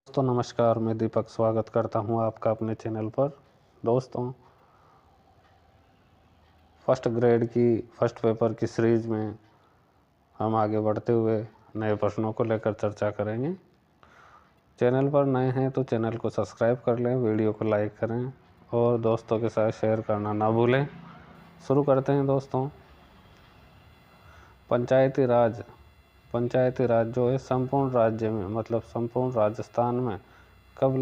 दोस्तों नमस्कार, मैं दीपक स्वागत करता हूं आपका अपने चैनल पर। दोस्तों, फर्स्ट ग्रेड की फर्स्ट पेपर की सीरीज में हम आगे बढ़ते हुए नए प्रश्नों को लेकर चर्चा करेंगे। चैनल पर नए हैं तो चैनल को सब्सक्राइब कर लें, वीडियो को लाइक करें और दोस्तों के साथ शेयर करना ना भूलें। शुरू करते हैं दोस्तों। पंचायती राज जो है संपूर्ण राज्य में, मतलब संपूर्ण राजस्थान में कब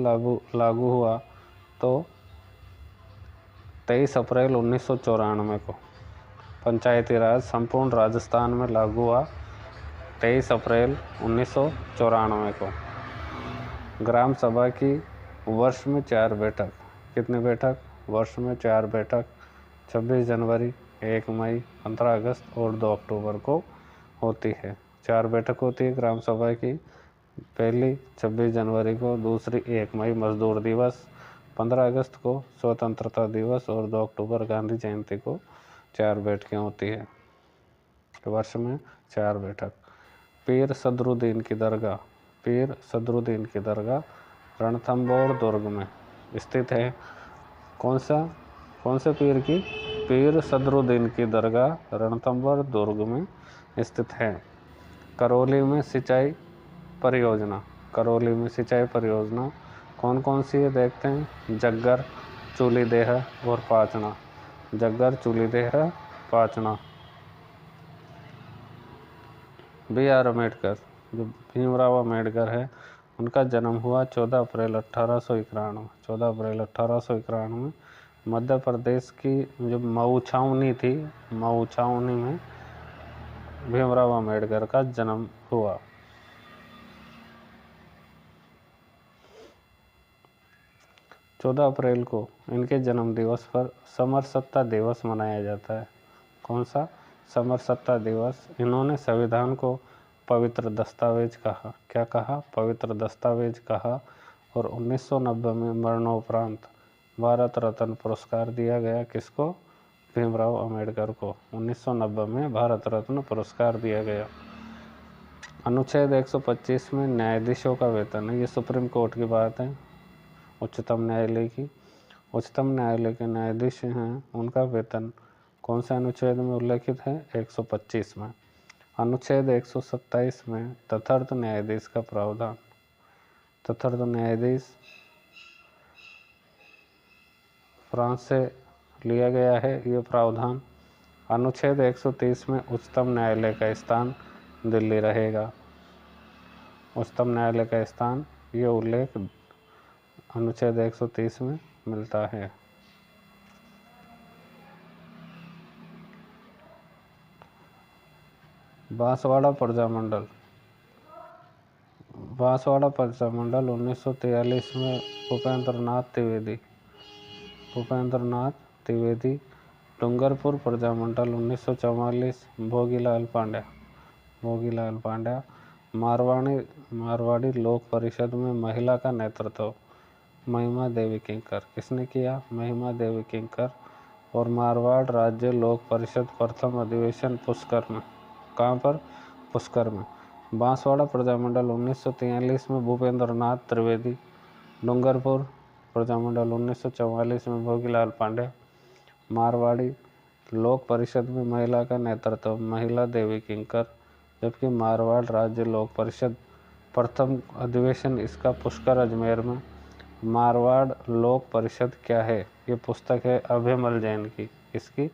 लागू हुआ? तो 23 अप्रैल 1994 को पंचायती राज संपूर्ण राजस्थान में लागू हुआ। 23 अप्रैल 1994 को। ग्राम सभा की वर्ष में 4 बैठक, कितनी बैठक? वर्ष में 4 बैठक 26 जनवरी, 1 मई, 15 अगस्त और 2 अक्टूबर को होती है। 4 बैठक होती है ग्राम सभा की। पहली 26 जनवरी को, दूसरी 1 मई मजदूर दिवस, 15 अगस्त को स्वतंत्रता दिवस और 2 अक्टूबर गांधी जयंती को 4 बैठकें होती है। वर्ष में 4 बैठक। पीर सदरुद्दीन की दरगाह रणथंभौर दुर्ग में स्थित है। कौन से पीर की? पीर सदरुद्दीन की दरगाह रणथंभौर दुर्ग में स्थित है। करौली में सिंचाई परियोजना कौन कौन सी है देखते हैं। जग्गर, चूलीदेह और पाचना। जग्गर, चूलीदेह, पाचना। B.R. अम्बेडकर, जो भीमराव अम्बेडकर है, उनका जन्म हुआ 14 अप्रैल 1891 में मध्य प्रदेश की जो मऊ छावनी थी, मऊ छावनी में भीमराव अम्बेडकर का जन्म हुआ। चौदह अप्रैल को इनके जन्म दिवस पर समरसत्ता दिवस मनाया जाता है। कौन सा? समरसत्ता दिवस। इन्होंने संविधान को पवित्र दस्तावेज कहा। क्या कहा? पवित्र दस्तावेज कहा। और 1990 में मरणोपरांत भारत रत्न पुरस्कार दिया गया। किसको? भीमराव अम्बेडकर को 1990 में भारत रत्न पुरस्कार दिया गया। अनुच्छेद 125 में न्यायाधीशों का वेतन है। ये सुप्रीम कोर्ट की बात है, उच्चतम न्यायालय की। उच्चतम न्यायालय के न्यायाधीश हैं, उनका वेतन कौन से अनुच्छेद में उल्लेखित है? 125 में। अनुच्छेद 127 में तथार्थ न्यायाधीश का प्रावधान। तथार्थ न्यायाधीश फ्रांस से लिया गया है ये प्रावधान। अनुच्छेद 130 में उच्चतम न्यायालय का स्थान दिल्ली रहेगा। उच्चतम न्यायालय का स्थान, ये उल्लेख अनुच्छेद 130 में मिलता है। बांसवाड़ा प्रजामंडल 1943 में भूपेंद्र नाथ त्रिवेदी। डूंगरपुर प्रजामंडल 1944 भोगीलाल पांड्या। मारवाड़ी लोक परिषद में महिला का नेतृत्व महिमा देवी किंकर। किसने किया? महिमा देवी किंकर। और मारवाड़ राज्य लोक परिषद प्रथम अधिवेशन पुष्कर में। कहाँ पर? पुष्कर में। बांसवाड़ा प्रजामंडल 1943 में भूपेंद्र नाथ त्रिवेदी। डूंगरपुर प्रजामंडल 1944 में भोगीलाल पांड्या। मारवाड़ी लोक परिषद में महिला का नेतृत्व महिला देवी किंकर। जबकि मारवाड़ राज्य लोक परिषद प्रथम अधिवेशन इसका पुष्कर अजमेर में। मारवाड़ लोक परिषद क्या है? ये पुस्तक है अभयमल जैन की। इसकी?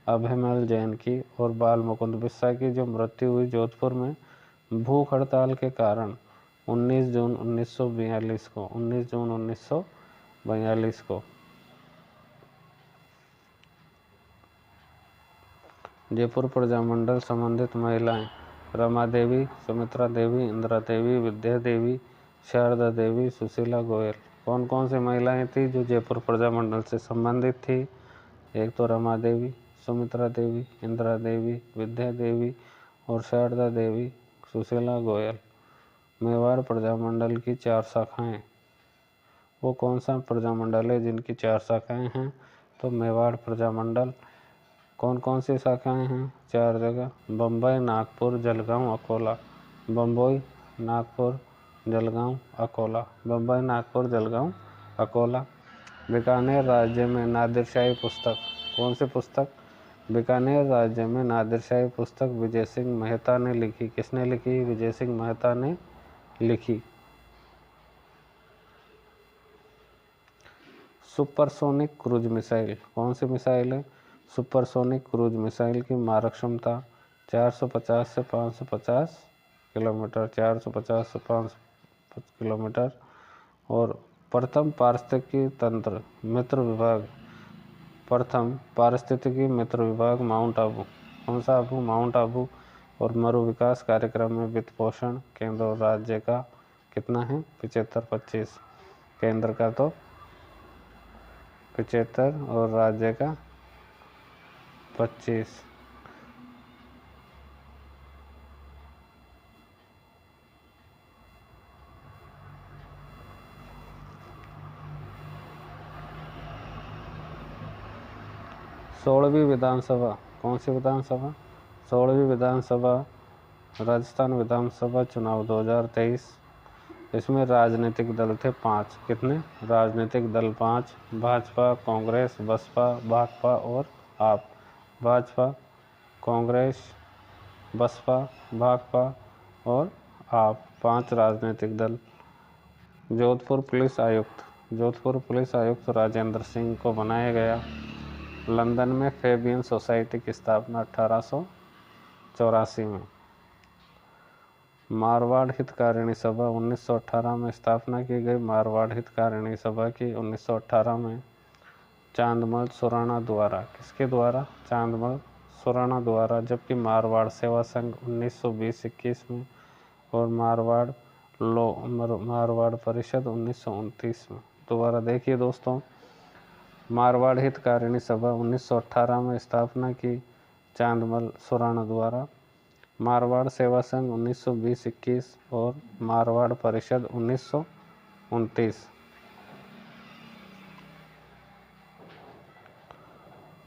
अभयमल जैन की। और बाल मुकुंद बिस्सा की, जो मृत्यु हुई जोधपुर में भूख हड़ताल के कारण 19 जून 1942 को। जयपुर प्रजामंडल संबंधित महिलाएं रमा देवी, सुमित्रा देवी, इंदिरा देवी, विद्या देवी, शारदा देवी, सुशीला गोयल। कौन कौन सी महिलाएं थी जो जयपुर प्रजामंडल से संबंधित थी? एक तो रमा देवी, सुमित्रा देवी, इंदिरा देवी, विद्या देवी और शारदा देवी, सुशीला गोयल। मेवाड़ प्रजामंडल की 4 शाखाएं। वो कौन सा प्रजामंडल है जिनकी 4 शाखाएं हैं? तो मेवाड़ प्रजामंडल। कौन कौन सी शाखाएं हैं? 4 जगह, बम्बई, नागपुर, जलगांव, अकोला। बम्बई, नागपुर, जलगांव, अकोला। बम्बई, नागपुर, जलगांव, अकोला। बीकानेर राज्य में नादिरशाही पुस्तक, कौन सी पुस्तक? बीकानेर राज्य में नादिरशाही पुस्तक विजय सिंह मेहता ने लिखी। किसने लिखी? विजय सिंह मेहता ने लिखी। सुपरसोनिक क्रूज मिसाइल, कौन सी मिसाइल है? सुपरसोनिक क्रूज मिसाइल की मारक क्षमता 450 से 550 किलोमीटर, 450 से 500 किलोमीटर। और प्रथम पारिस्थितिकी तंत्र मित्र विभाग, प्रथम पारिस्थितिकी मित्र विभाग माउंट आबू, कौन सा आबू? माउंट आबू। और मरु विकास कार्यक्रम में वित्त पोषण केंद्र और राज्य का कितना है? 75-25। केंद्र का तो 75 और राज्य का 25। सोलहवीं विधानसभा, कौन सी विधानसभा? 16वीं विधानसभा राजस्थान विधानसभा चुनाव 2023। इसमें राजनीतिक दल थे 5। कितने? राजनीतिक दल 5। भाजपा, कांग्रेस, बसपा, भाकपा और आप। भाजपा, कांग्रेस, बसपा, भाकपा और आप, 5 राजनीतिक दल। जोधपुर पुलिस आयुक्त, जोधपुर पुलिस आयुक्त राजेंद्र सिंह को बनाया गया। लंदन में फेबियन सोसाइटी की स्थापना 1884 में। मारवाड़ हितकारिणी सभा 1918 में स्थापना की गई। मारवाड़ हितकारिणी सभा की 1918 में चांदमल सुराणा द्वारा, किसके द्वारा? चांदमल सुराणा द्वारा। जबकि मारवाड़ सेवा संघ 1920-21 में और मारवाड़ परिषद 1929 में। दोबारा देखिए दोस्तों, मारवाड़ हितकारिणी सभा 1918 में स्थापना की चांदमल सुराणा द्वारा। मारवाड़ सेवा संघ 1920-21 और मारवाड़ परिषद 1929।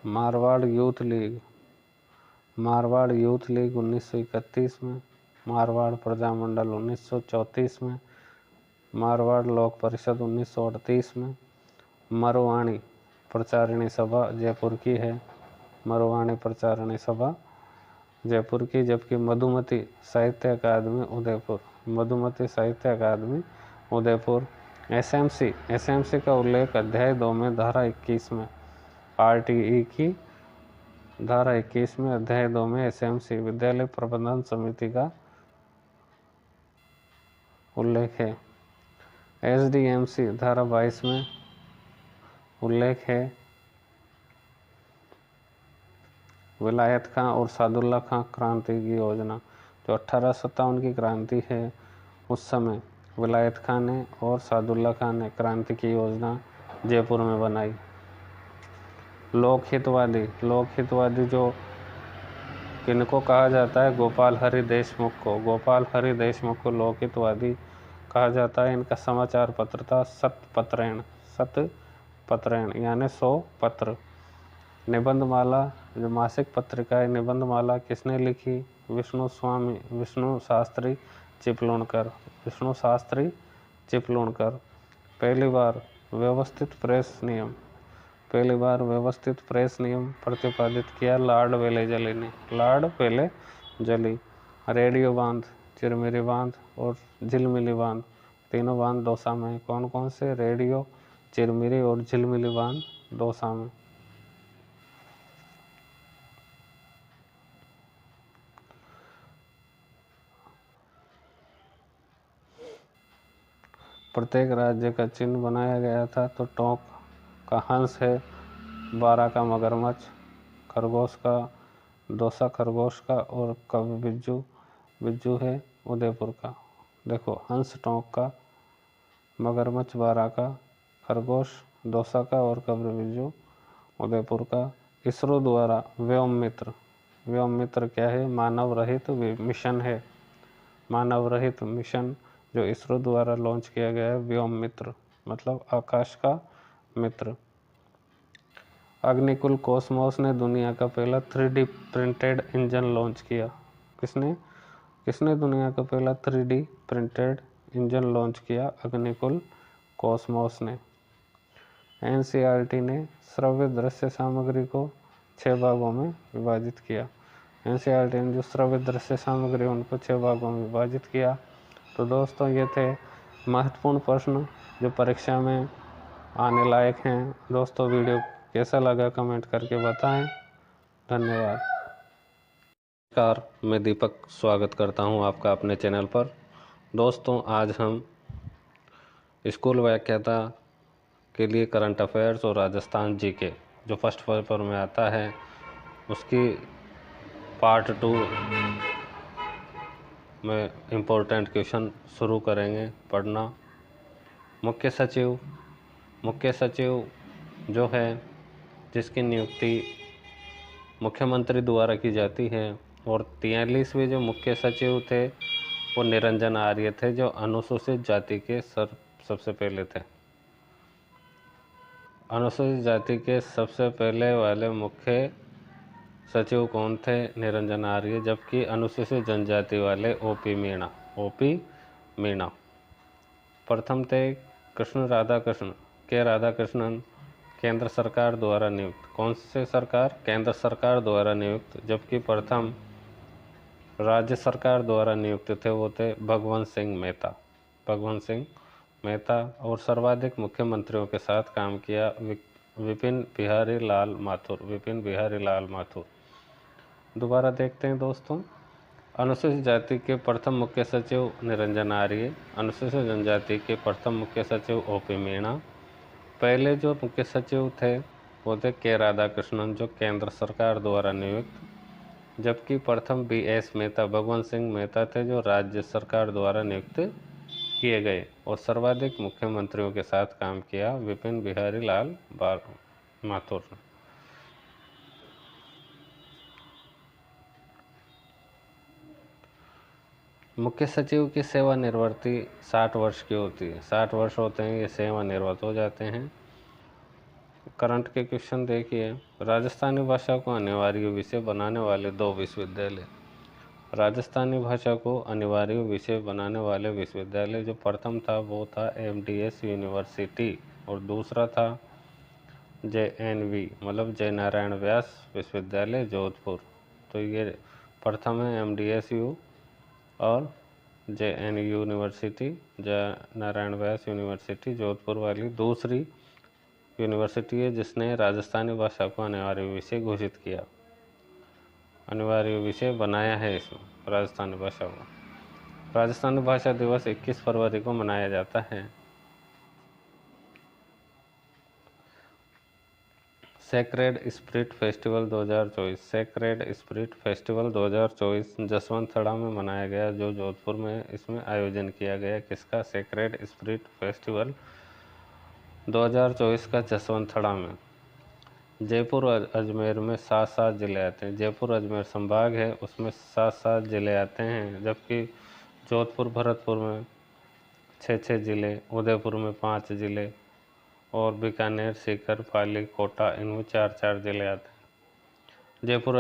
Marwar youth league, Marwar youth league 1931 में। मारवाड़ प्रजामंडल 1934 में। मारवाड़ लोक परिषद 1938 में। मरवाणी प्रचारिणी सभा जयपुर की है। मरवाणी प्रचारिणी सभा जयपुर की। जबकि मधुमती साहित्य अकादमी उदयपुर, मधुमती साहित्य अकादमी उदयपुर। एसएमसी का उल्लेख अध्याय 2 में धारा 21 में, आरटीई की धारा 21 में अध्याय 2 में एसएमसी विद्यालय प्रबंधन समिति का उल्लेख है। एसडीएमसी धारा 22 में उल्लेख है। विलायत खां और सादुल्ला खां क्रांति की योजना, जो 1857 की क्रांति है, उस समय विलायत खां ने और सादुल्ला खां ने क्रांति की योजना जयपुर में बनाई। लोकहितवादी जो किनको कहा जाता है? गोपाल हरि देशमुख को। गोपाल हरि देशमुख को लोकहितवादी कहा जाता है। इनका समाचार पत्र था सतपत्रेण यानी 100 पत्र। निबंधमाला, जो मासिक पत्रिका है, निबंधमाला किसने लिखी? विष्णु शास्त्री चिपलूणकर। पहली बार व्यवस्थित प्रेस नियम प्रतिपादित किया लॉर्ड वेलेजली ने। रेडियो बांध, चिरमिरी बांध और झिलमिली बांध, तीनों बांध दौसा में। कौन कौन से? रेडियो, चिरमिरी और झिलमिली बांध दौसा में। प्रत्येक राज्य का चिन्ह बनाया गया था। तो टोंक का हंस है, बारा का मगरमच्छ, खरगोश का दौसा खरगोश का, और कब्र बिज्जू है उदयपुर का। देखो, हंस टोंक का, मगरमच्छ बारा का, खरगोश दौसा का और कब्र बिज्जू उदयपुर का। इसरो द्वारा व्योम मित्र क्या है? मानव रहित मिशन है। मानव रहित मिशन जो इसरो द्वारा लॉन्च किया गया है, व्योम मित्र मतलब आकाश का मित्र। अग्निकुल कॉस्मोस ने दुनिया का पहला 3D प्रिंटेड इंजन लॉन्च किया। किसने दुनिया का पहला 3D प्रिंटेड इंजन लॉन्च किया अग्निकुल कॉस्मोस ने। एनसीईआरटी ने श्रव्य दृश्य सामग्री को 6 भागों में विभाजित किया। एनसीईआरटी ने जो श्रव्य दृश्य सामग्री उनको 6 भागों में विभाजित किया। तो दोस्तों ये थे महत्वपूर्ण प्रश्न जो परीक्षा में आने लायक हैं। दोस्तों वीडियो कैसा लगा कमेंट करके बताएं। धन्यवाद। नमस्कार, मैं दीपक स्वागत करता हूं आपका अपने चैनल पर। दोस्तों आज हम स्कूल व्याख्याता के लिए करंट अफेयर्स और राजस्थान जीके जो फर्स्ट पेपर में आता है उसकी पार्ट 2 में इम्पोर्टेंट क्वेश्चन शुरू करेंगे पढ़ना। मुख्य सचिव जो है जिसकी नियुक्ति मुख्यमंत्री द्वारा की जाती है, और 43वें जो मुख्य सचिव थे वो निरंजन आर्य थे जो अनुसूचित जाति के सबसे पहले थे। अनुसूचित जाति के सबसे पहले वाले मुख्य सचिव कौन थे? निरंजन आर्य। जबकि अनुसूचित जनजाति वाले ओपी मीणा। प्रथम थे कृष्ण राधाकृष्णन के राधाकृष्णन, केंद्र सरकार द्वारा नियुक्त। कौन से सरकार? केंद्र सरकार द्वारा नियुक्त। जबकि प्रथम राज्य सरकार द्वारा नियुक्त थे वो थे भगवंत सिंह मेहता। और सर्वाधिक मुख्यमंत्रियों के साथ काम किया विपिन बिहारी लाल माथुर। दोबारा देखते हैं दोस्तों। अनुसूचित जाति के प्रथम मुख्य सचिव निरंजन आर्य, अनुसूचित जनजाति के प्रथम मुख्य सचिव ओपी मीणा। पहले जो मुख्य सचिव थे वो थे के राधाकृष्णन जो केंद्र सरकार द्वारा नियुक्त। जबकि प्रथम BS मेहता, भगवंत सिंह मेहता थे जो राज्य सरकार द्वारा नियुक्त किए गए। और सर्वाधिक मुख्यमंत्रियों के साथ काम किया विपिन बिहारी लाल माथुर। मुख्य सचिव की सेवानिवृत्ति 60 वर्ष की होती है। 60 वर्ष होते हैं ये सेवानिवृत्त हो जाते हैं। करंट के क्वेश्चन देखिए। राजस्थानी भाषा को अनिवार्य विषय बनाने वाले 2 विश्वविद्यालय। राजस्थानी भाषा को अनिवार्य विषय बनाने वाले विश्वविद्यालय जो प्रथम था वो था MDS यूनिवर्सिटी, और दूसरा था JNV मतलब जय नारायण व्यास विश्वविद्यालय जोधपुर। तो ये प्रथम है MDSU और JNU यूनिवर्सिटी, जय नारायण व्यास यूनिवर्सिटी जोधपुर वाली दूसरी यूनिवर्सिटी है जिसने राजस्थानी भाषा को अनिवार्य विषय घोषित किया, अनिवार्य विषय बनाया है इसमें राजस्थानी भाषा को। राजस्थानी भाषा दिवस 21 फरवरी को मनाया जाता है। सेक्रेड स्पिरिट फेस्टिवल 2024 जसवंतथड़ा में मनाया गया, जो जोधपुर में इसमें आयोजन किया गया। किसका? सेक्रेड स्पिरिट फेस्टिवल 2024 का जसवंतथड़ा में। जयपुर अजमेर में 7 जिले आते हैं। जयपुर अजमेर संभाग है उसमें 7 जिले आते हैं। जबकि जोधपुर भरतपुर में 6 जिले, उदयपुर में 5 जिले, और बीकानेर, सीकर, पाली, कोटा इनमें 4 जिले आते हैं। जयपुर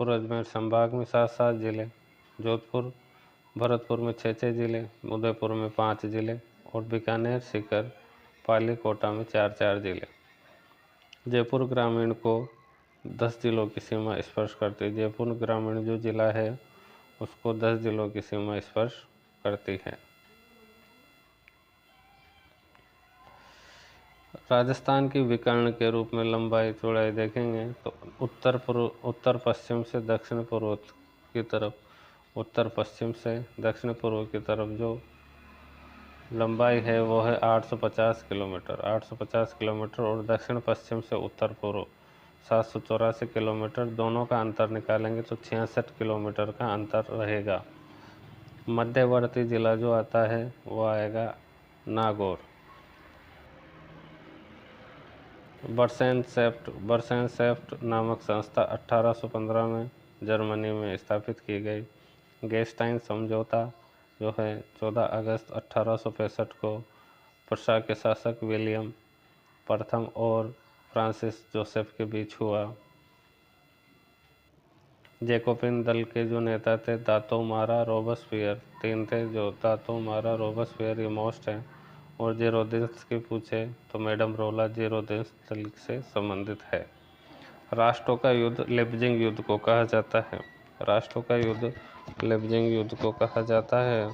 अजमेर संभाग में 7 जिले, जोधपुर भरतपुर में 6 जिले, उदयपुर में 5 जिले, और बीकानेर, सीकर, पाली, कोटा में 4 जिले। जयपुर ग्रामीण को 10 जिलों की सीमा स्पर्श करती है। जयपुर ग्रामीण जो जिला है उसको 10 जिलों की सीमा स्पर्श करती है। राजस्थान की विकर्ण के रूप में लंबाई चौड़ाई देखेंगे तो उत्तर पश्चिम से दक्षिण पूर्व की तरफ, उत्तर पश्चिम से दक्षिण पूर्व की तरफ जो लंबाई है वो है 850 किलोमीटर, और दक्षिण पश्चिम से उत्तर पूर्व 784 किलोमीटर। दोनों का अंतर निकालेंगे तो 66 किलोमीटर का अंतर रहेगा। मध्यवर्ती जिला जो आता है वो आएगा नागौर। बर्सेनसेफ्ट नामक संस्था 1815 में जर्मनी में स्थापित की गई। गेस्टाइन समझौता जो है 14 अगस्त 1865 को प्रशा के शासक विलियम प्रथम और फ्रांसिस जोसेफ के बीच हुआ। जैकोबिन दल के जो नेता थे दातो मारा रोबस्पियर, 3 थे जो दातो मारा रोबस्पियर ये मोस्ट हैं। और जेरोदिन्स की पूछे तो मैडम रोला जेरोदिन्स दल से संबंधित है। राष्ट्रों का युद्ध लेप्जिंग युद्ध को कहा जाता है। राष्ट्रों का युद्ध लेप्जिंग युद्ध को कहा जाता है,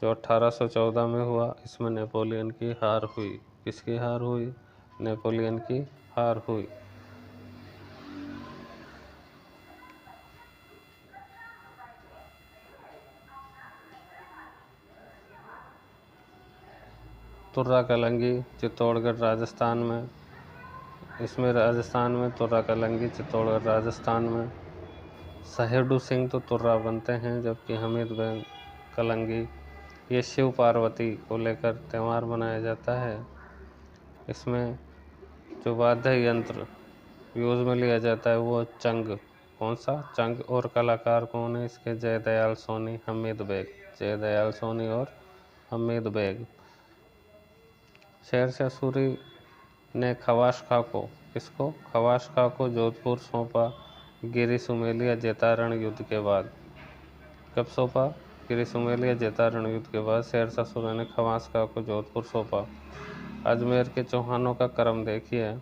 जो 1814 में हुआ। इसमें नेपोलियन की हार हुई। किसकी हार हुई? नेपोलियन की हार हुई। तुर्रा कलंगी चित्तौड़गढ़ राजस्थान में, इसमें राजस्थान में तुर्रा कलंगी चित्तौड़गढ़ राजस्थान में। सहेडू सिंह तो तुर्रा बनते हैं, जबकि हमीद बेग कलंगी, ये शिव पार्वती को लेकर त्यौहार मनाया जाता है। इसमें जो वाद्य यंत्र यूज में लिया जाता है वो चंग। कौन सा? चंग। और कलाकार कौन है इसके? जयदयाल सोनी, हमीद बेग। जयदयाल सोनी और हमीद बेग। शेरशाह सूरी ने खवाश खां को, किसको? खवाश खां को जोधपुर सौंपा गिरी सुमेलिया जैतारण युद्ध के बाद। कब सौंपा? गिरी सुमेलिया जैतारण युद्ध के बाद शेरशाह सूरी ने खवाश खां को जोधपुर सौंपा। अजमेर के चौहानों का क्रम देखिए।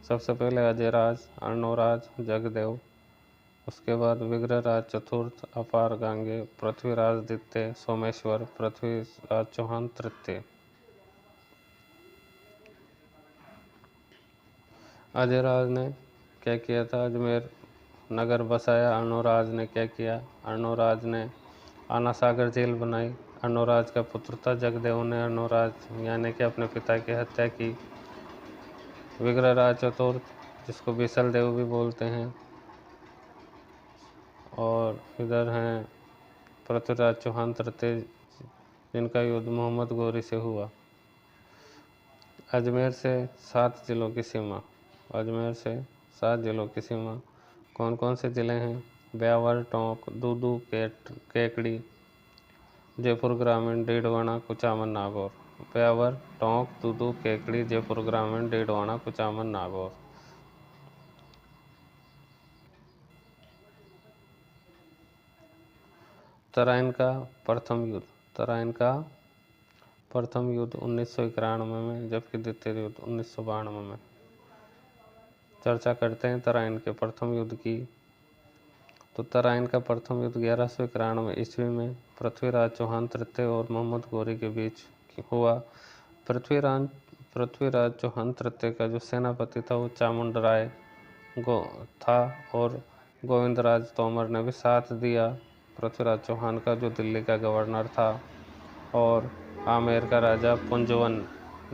सबसे पहले अजयराज, अर्णोराज, जगदेव, उसके बाद विग्रहराज चतुर्थ, अपार गांगे, पृथ्वीराज द्वितीय, सोमेश्वर, पृथ्वीराज चौहान तृतीय। अजयराज ने क्या किया था? अजमेर नगर बसाया। अर्णोराज ने क्या किया? अर्णोराज ने आना सागर जेल बनाई। अर्णोराज का पुत्र था जगदेव ने अर्णोराज यानी कि अपने पिता की हत्या की। विग्रहराज चतुर्थ, जिसको बिसल देव भी बोलते हैं, और इधर हैं पृथ्वीराज चौहान तृतीय, जिनका युद्ध मोहम्मद गौरी से हुआ। अजमेर से 7 जिलों की सीमा। अजमेर से 7 जिलों की सीमा। कौन कौन से ज़िले हैं? ब्यावर, टोंक, दूदू, केकड़ी, जयपुर ग्रामीण, डीडवाना, कुचामन, नागौर। ब्यावर, टोंक, दूदू, केकड़ी, जयपुर ग्रामीण, डीडवाना, कुचामन, नागौर। तराइन का प्रथम युद्ध। तराइन का प्रथम युद्ध 1991 में, जबकि द्वितीय युद्ध 1992 में। चर्चा करते हैं तराइन के प्रथम युद्ध की। तो तराइन का प्रथम युद्ध 1191 ईस्वी में पृथ्वीराज चौहान तृतीय और मोहम्मद गौरी के बीच हुआ। पृथ्वीराज चौहान तृतीय का जो सेनापति था वो चामुंड राय था, और गोविंदराज तोमर ने भी साथ दिया पृथ्वीराज चौहान का, जो दिल्ली का गवर्नर था। और आमेर का राजा पुंजवन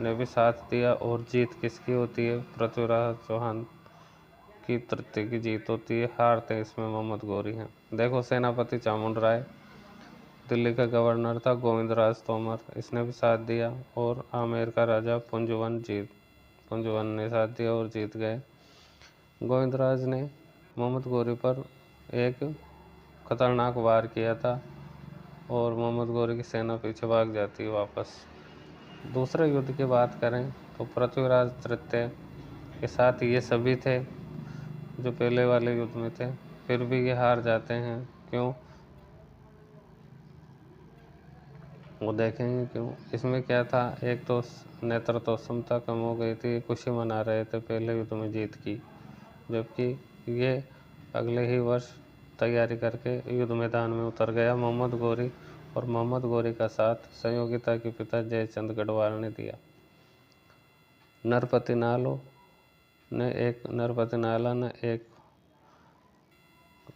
ने भी साथ दिया। और जीत किसकी होती है? पृथ्वीराज चौहान की तृतीय की जीत होती है। हारते इसमें मोहम्मद गौरी हैं। देखो, सेनापति चामुंड राय, दिल्ली का गवर्नर था गोविंदराज तोमर, इसने भी साथ दिया। और आमेर का राजा पुंजवन ने साथ दिया और जीत गए। गोविंदराज ने मोहम्मद गौरी पर एक खतरनाक वार किया था, और मोहम्मद गौरी की सेना पीछे भाग जाती है वापस। दूसरे युद्ध की बात करें तो पृथ्वीराज तृतीय के साथ ये सभी थे जो पहले वाले युद्ध में थे, फिर भी ये हार जाते हैं। क्यों? वो देखेंगे क्यों। इसमें क्या था? एक तो नेतृत्व क्षमता कम हो गई थी, खुशी मना रहे थे पहले युद्ध में जीत की, जबकि ये अगले ही वर्ष तैयारी करके युद्ध मैदान में उतर गया मोहम्मद गौरी। और मोहम्मद गौरी का साथ संयोगिता के पिता जयचंद गढ़वाल ने दिया। नरपति नाला ने एक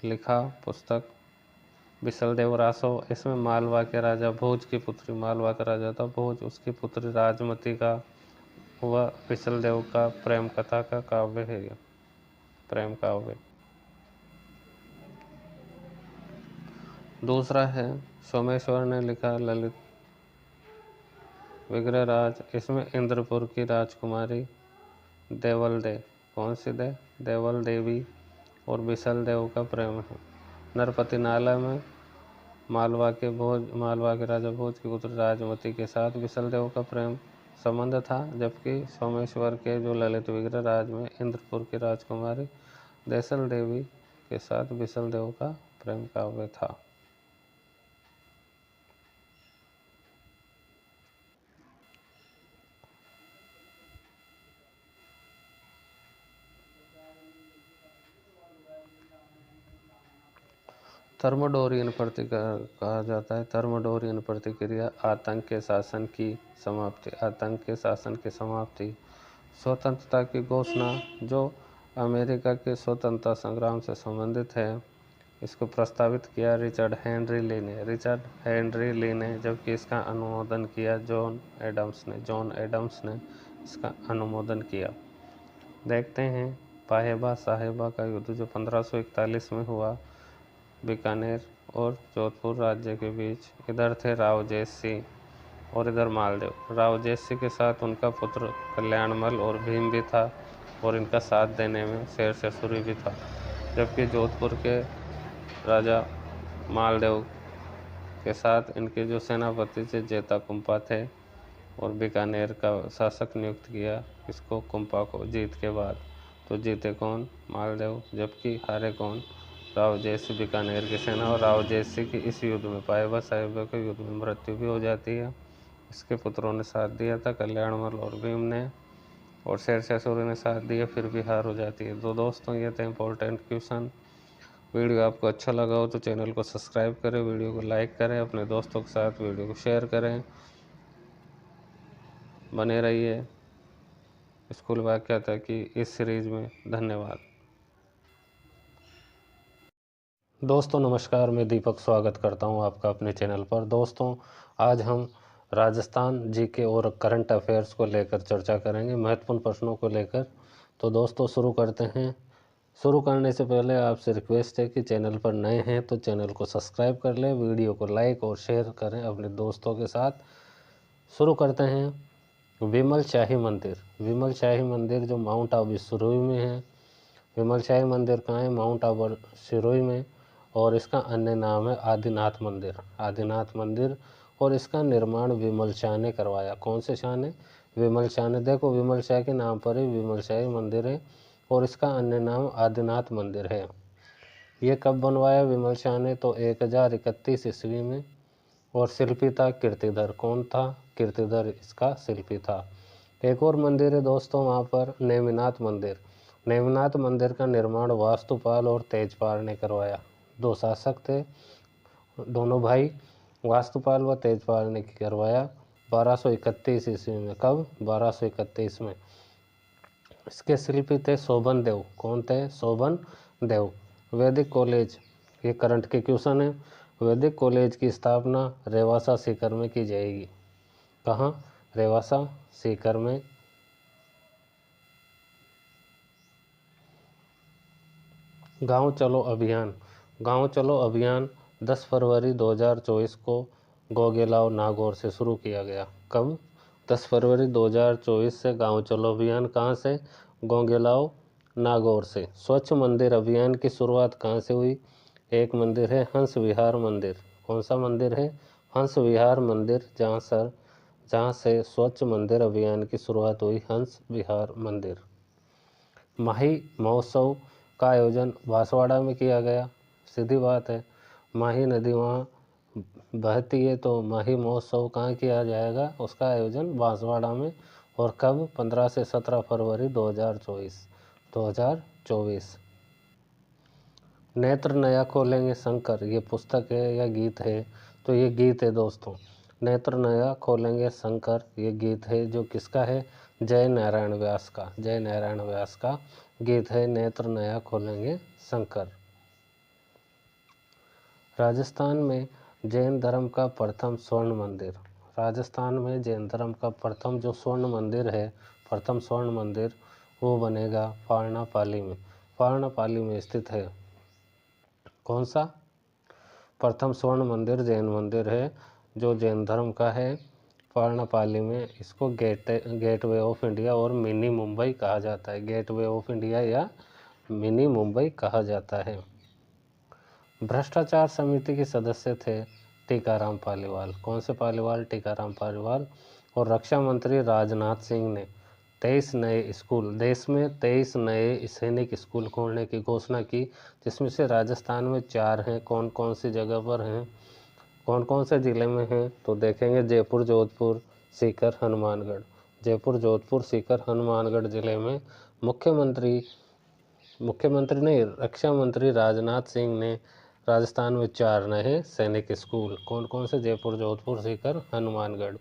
लिखा पुस्तक बिसल देव रासो। इसमें मालवा के राजा भोज की पुत्री, मालवा का राजा था भोज, उसकी पुत्री राजमती का वह बिसल देव का प्रेम कथा का काव्य है, यह प्रेम काव्य। दूसरा है सोमेश्वर ने लिखा ललित विग्रहराज। इसमें इंद्रपुर की राजकुमारी देवल दे, कौन सी दे? देवल देवी और बिसल देव का प्रेम है। नरपति नाला में मालवा के राजा भोज की पुत्री राजमती के साथ बिसल देव का प्रेम संबंध था, जबकि सोमेश्वर के जो ललित विग्रहराज में इंद्रपुर की राजकुमारी देसल देवी के साथ बिसल देव का प्रेम काव्य था। थर्मोडोरियन प्रतिक्रिया कहा जाता है। थर्मोडोरियन प्रतिक्रिया आतंक के शासन की समाप्ति। आतंक के शासन की समाप्ति। स्वतंत्रता की घोषणा जो अमेरिका के स्वतंत्रता संग्राम से संबंधित है, इसको प्रस्तावित किया रिचर्ड हेनरी ली ने, जबकि इसका अनुमोदन किया जॉन एडम्स ने इसका अनुमोदन किया। देखते हैं पाहेबा साहेबा का युद्ध जो 1541 में हुआ बीकानेर और जोधपुर राज्य के बीच। इधर थे रावजेश सिंह और इधर मालदेव। रावजेश सिंह के साथ उनका पुत्र कल्याणमल और भीम भी था और इनका साथ देने में शेर सूरी भी था, जबकि जोधपुर के राजा मालदेव के साथ इनके जो सेनापति थे जेता कुंपा थे और बीकानेर का शासक नियुक्त किया इसको कुंपा को जीत के बाद। तो जीते कौन? मालदेव, जबकि हारे कौन? रावजेशी बीकानेर की सेना। और रावजेशी की इस युद्ध में पाहेबा साहेबा के युद्ध में मृत्यु भी हो जाती है। इसके पुत्रों ने साथ दिया था, कल्याणमल और भीम ने, और शेरशाह सूरी ने साथ दिया, फिर भी हार हो जाती है। तो दोस्तों ये थे इम्पोर्टेंट क्वेश्चन। वीडियो आपको अच्छा लगा हो तो चैनल को सब्सक्राइब करें, वीडियो को लाइक करें, अपने दोस्तों के साथ वीडियो को शेयर करें। बने रहिए स्कूल वाक्यता की इस सीरीज में। धन्यवाद। दोस्तों नमस्कार, मैं दीपक स्वागत करता हूं आपका अपने चैनल पर। दोस्तों आज हम राजस्थान जीके और करंट अफेयर्स को लेकर चर्चा करेंगे, महत्वपूर्ण प्रश्नों को लेकर। तो दोस्तों शुरू करते हैं। शुरू करने से पहले आपसे रिक्वेस्ट है कि चैनल पर नए हैं तो चैनल को सब्सक्राइब कर लें, वीडियो को लाइक और शेयर करें अपने दोस्तों के साथ। शुरू करते हैं। विमल शाही मंदिर जो माउंट आबू सिरोही में है। विमल शाही मंदिर कहाँ है? माउंट आबू सिरोही में। और इसका अन्य नाम है आदिनाथ मंदिर। और इसका निर्माण विमल शाह ने करवाया। कौन से शाह ने? विमल शाह ने। देखो विमल शाह के नाम पर ही विमल शाही मंदिर है और इसका अन्य नाम आदिनाथ मंदिर है। ये कब बनवाया विमल शाह ने? तो 1031 ईस्वी में। और शिल्पी था कीर्तिधर। कौन था? कीर्तिधर इसका शिल्पी था। एक और मंदिर है दोस्तों वहाँ पर, नेमिनाथ मंदिर का निर्माण वास्तुपाल और तेजपाल ने करवाया। दो शासक थे, दोनों भाई, वास्तुपाल व तेजपाल ने करवाया 1231 ईस्वी में। कब? 1231 में। इसके शिल्पी थे शोभन देव। कौन थे? शोभन देव। वैदिक कॉलेज, ये करंट के क्वेश्चन है। वैदिक कॉलेज की स्थापना रेवासा सीकर में की जाएगी। कहाँ? रेवासा सीकर में। गांव चलो अभियान 10 फरवरी 2024 को गोगेलाव नागौर से शुरू किया गया। कब? 10 फरवरी 2024 से गांव चलो अभियान कहाँ से? गोगेलाव नागौर से। स्वच्छ मंदिर अभियान की शुरुआत कहाँ से हुई? एक मंदिर है हंस विहार मंदिर। कौन सा मंदिर है? हंस विहार मंदिर, जहाँ से स्वच्छ मंदिर अभियान की शुरुआत हुई, हंस विहार मंदिर। माही महोत्सव का आयोजन बांसवाड़ा में किया गया। सीधी बात है, माही नदी वहाँ बहती है तो माही महोत्सव कहाँ किया जाएगा? उसका आयोजन बांसवाड़ा में। और कब? 15 से 17 फरवरी 2024। नेत्र नया खोलेंगे शंकर, ये पुस्तक है या गीत है? तो ये गीत है दोस्तों। नेत्र नया खोलेंगे शंकर, ये गीत है जो किसका है? जय नारायण व्यास का गीत है नेत्र नया खोलेंगे शंकर। राजस्थान में जैन धर्म का प्रथम स्वर्ण मंदिर वो बनेगा पारनापाली में स्थित है। कौन सा? प्रथम स्वर्ण मंदिर जैन मंदिर है जो जैन धर्म का है, पारनापाली में। इसको गेटवे ऑफ इंडिया और मिनी मुंबई कहा जाता है। गेटवे ऑफ इंडिया या मिनी मुंबई कहा जाता है। भ्रष्टाचार समिति के सदस्य थे टीकाराम पालीवाल। कौन से पालीवाल? टीकाराम पालीवाल। और रक्षा मंत्री राजनाथ सिंह ने 23 नए स्कूल, देश में 23 नए सैनिक स्कूल खोलने की घोषणा की, जिसमें से राजस्थान में 4 हैं। कौन कौन सी जगह पर हैं, कौन कौन से ज़िले में हैं, तो देखेंगे जयपुर, जोधपुर, सीकर, हनुमानगढ़। जयपुर, जोधपुर, सीकर, हनुमानगढ़ ज़िले में मुख्यमंत्री नहीं, रक्षा मंत्री राजनाथ सिंह ने राजस्थान में 4 नए सैनिक स्कूल, कौन कौन से, जयपुर, जोधपुर, सीकर, हनुमानगढ़।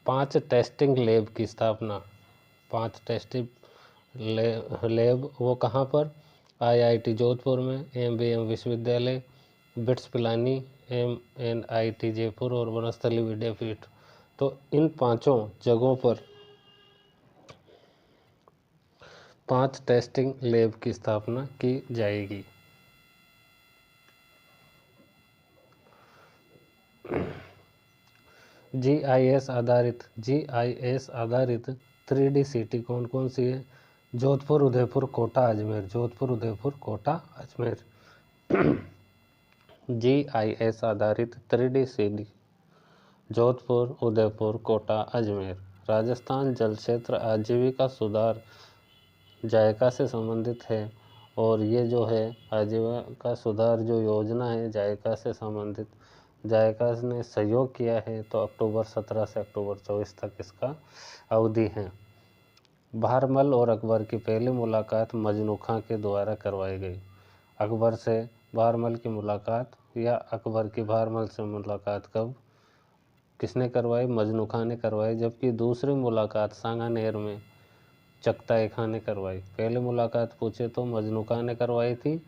5 टेस्टिंग लैब की स्थापना, 5 टेस्टिंग लैब, वो कहाँ पर, IIT जोधपुर में, MBM विश्वविद्यालय, बिट्स पिलानी, MNIT जयपुर और वनस्थली विद्यापीठ। तो इन 5 जगहों पर 5 टेस्टिंग लैब की स्थापना की जाएगी। GIS आधारित 3D सिटी कौन कौन सी है, जोधपुर, उदयपुर, कोटा, अजमेर। जोधपुर, उदयपुर, कोटा, अजमेर। GIS आधारित 3D सिटी जोधपुर, उदयपुर, कोटा, अजमेर। राजस्थान जल क्षेत्र आजीविका सुधार जायका से संबंधित है, और ये जो है आजीविका सुधार जो योजना है जायका से संबंधित, जायका ने सहयोग किया है, तो अक्टूबर 17 से अक्टूबर 24 तक इसका अवधि है। बहरमल और अकबर की पहली मुलाकात मजनू खां के द्वारा करवाई गई। अकबर से बहरमल की मुलाकात या अकबर की बहरमल से मुलाकात कब, किसने करवाई, मजनू खां ने करवाई। जबकि दूसरी मुलाकात सांगानेर में चगताई खां ने करवाई। पहली मुलाकात पूछे तो मजनू खां ने करवाई थी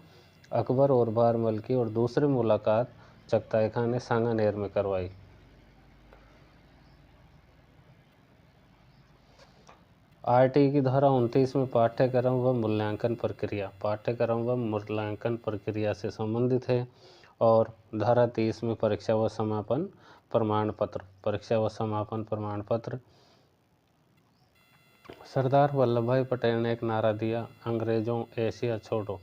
अकबर और बहरमल की, और दूसरी मुलाकात चगताई खां ने सांगानेर में करवाई। RT की धारा 29 में पाठ्यक्रम व मूल्यांकन प्रक्रिया से संबंधित है, और धारा 30 में परीक्षा व समापन प्रमाण पत्र। सरदार वल्लभ भाई पटेल ने एक नारा दिया, अंग्रेजों एशिया छोड़ो।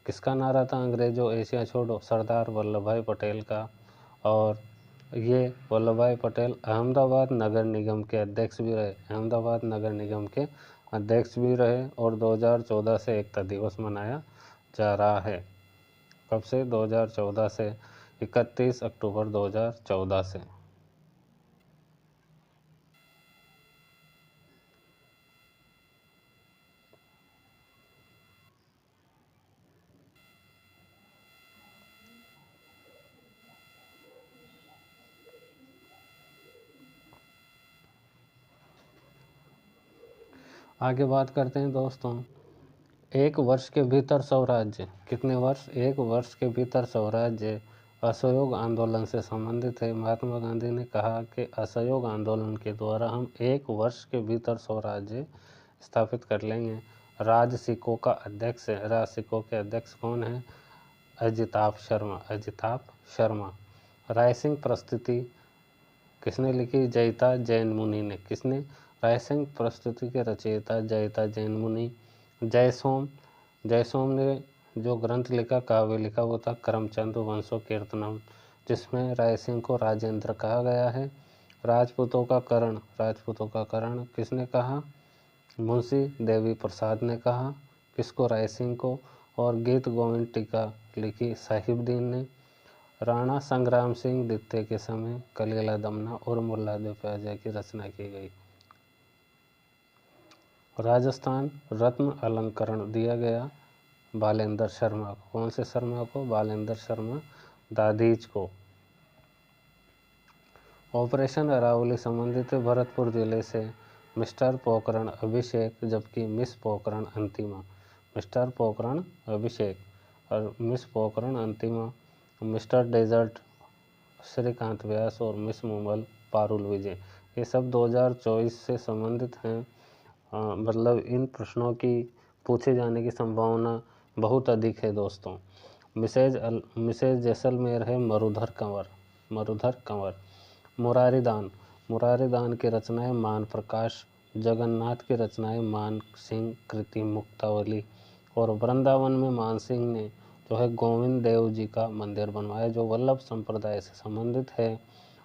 किसका नारा था, अंग्रेजों एशिया छोड़ो, सरदार वल्लभ भाई पटेल का। और ये वल्लभ भाई पटेल अहमदाबाद नगर निगम के अध्यक्ष भी रहे, और 2014 से एकता दिवस मनाया जा रहा है। कब से, 2014 से, 31 अक्टूबर 2014 से। आगे बात करते हैं दोस्तों, एक वर्ष के भीतर स्वराज्य, कितने वर्ष, 1 वर्ष के भीतर स्वराज्य असहयोग आंदोलन से संबंधित है। महात्मा गांधी ने कहा कि असहयोग आंदोलन के द्वारा हम 1 वर्ष के भीतर स्वराज्य स्थापित कर लेंगे। राजसिकों का अध्यक्ष है, राजसिकों के अध्यक्ष कौन है, अजिताभ शर्मा। रायसिंह प्रस्तुति किसने लिखी, जयिता जैन मुनि ने। किसने, रायसिंह प्रस्तुति के रचयिता जयिता जैन मुनि। जयसोम ने जो ग्रंथ लिखा, काव्य लिखा, वो था करमचंद वंशो कीर्तनम, जिसमें रायसिंह को राजेंद्र कहा गया है। राजपूतों का करण किसने कहा, मुंशी देवी प्रसाद ने कहा, किसको, रायसिंह को। और गीत गोविंद टीका लिखी साहिबदीन ने। राणा संग्राम सिंह द्वितीय के समय कलीला दमना और मुल्ला दो प्याजा की रचना की गई। राजस्थान रत्न अलंकरण दिया गया बालेंद्र शर्मा को। कौन से शर्मा को, बालेंद्र शर्मा दादीज को। ऑपरेशन अरावली संबंधित है भरतपुर जिले से मिस्टर पोखरण अभिषेक, जबकि मिस पोखरण अंतिमा। मिस्टर पोखरण अभिषेक और Miss Pokhran Antima. Mister Desert Shrikant Vyas और मिस मुंबल पारुल विजय। ये सब 2024 से संबंधित हैं। मतलब इन प्रश्नों की पूछे जाने की संभावना बहुत अधिक है दोस्तों। मिसेज जैसलमेर है मरुधर कंवर। मुरारी दान की रचनाएं मान प्रकाश। जगन्नाथ की रचनाएं मान सिंह कृति मुक्तावली। और वृंदावन में मान सिंह ने जो है गोविंद देव जी का मंदिर बनवाया, जो वल्लभ संप्रदाय से संबंधित है।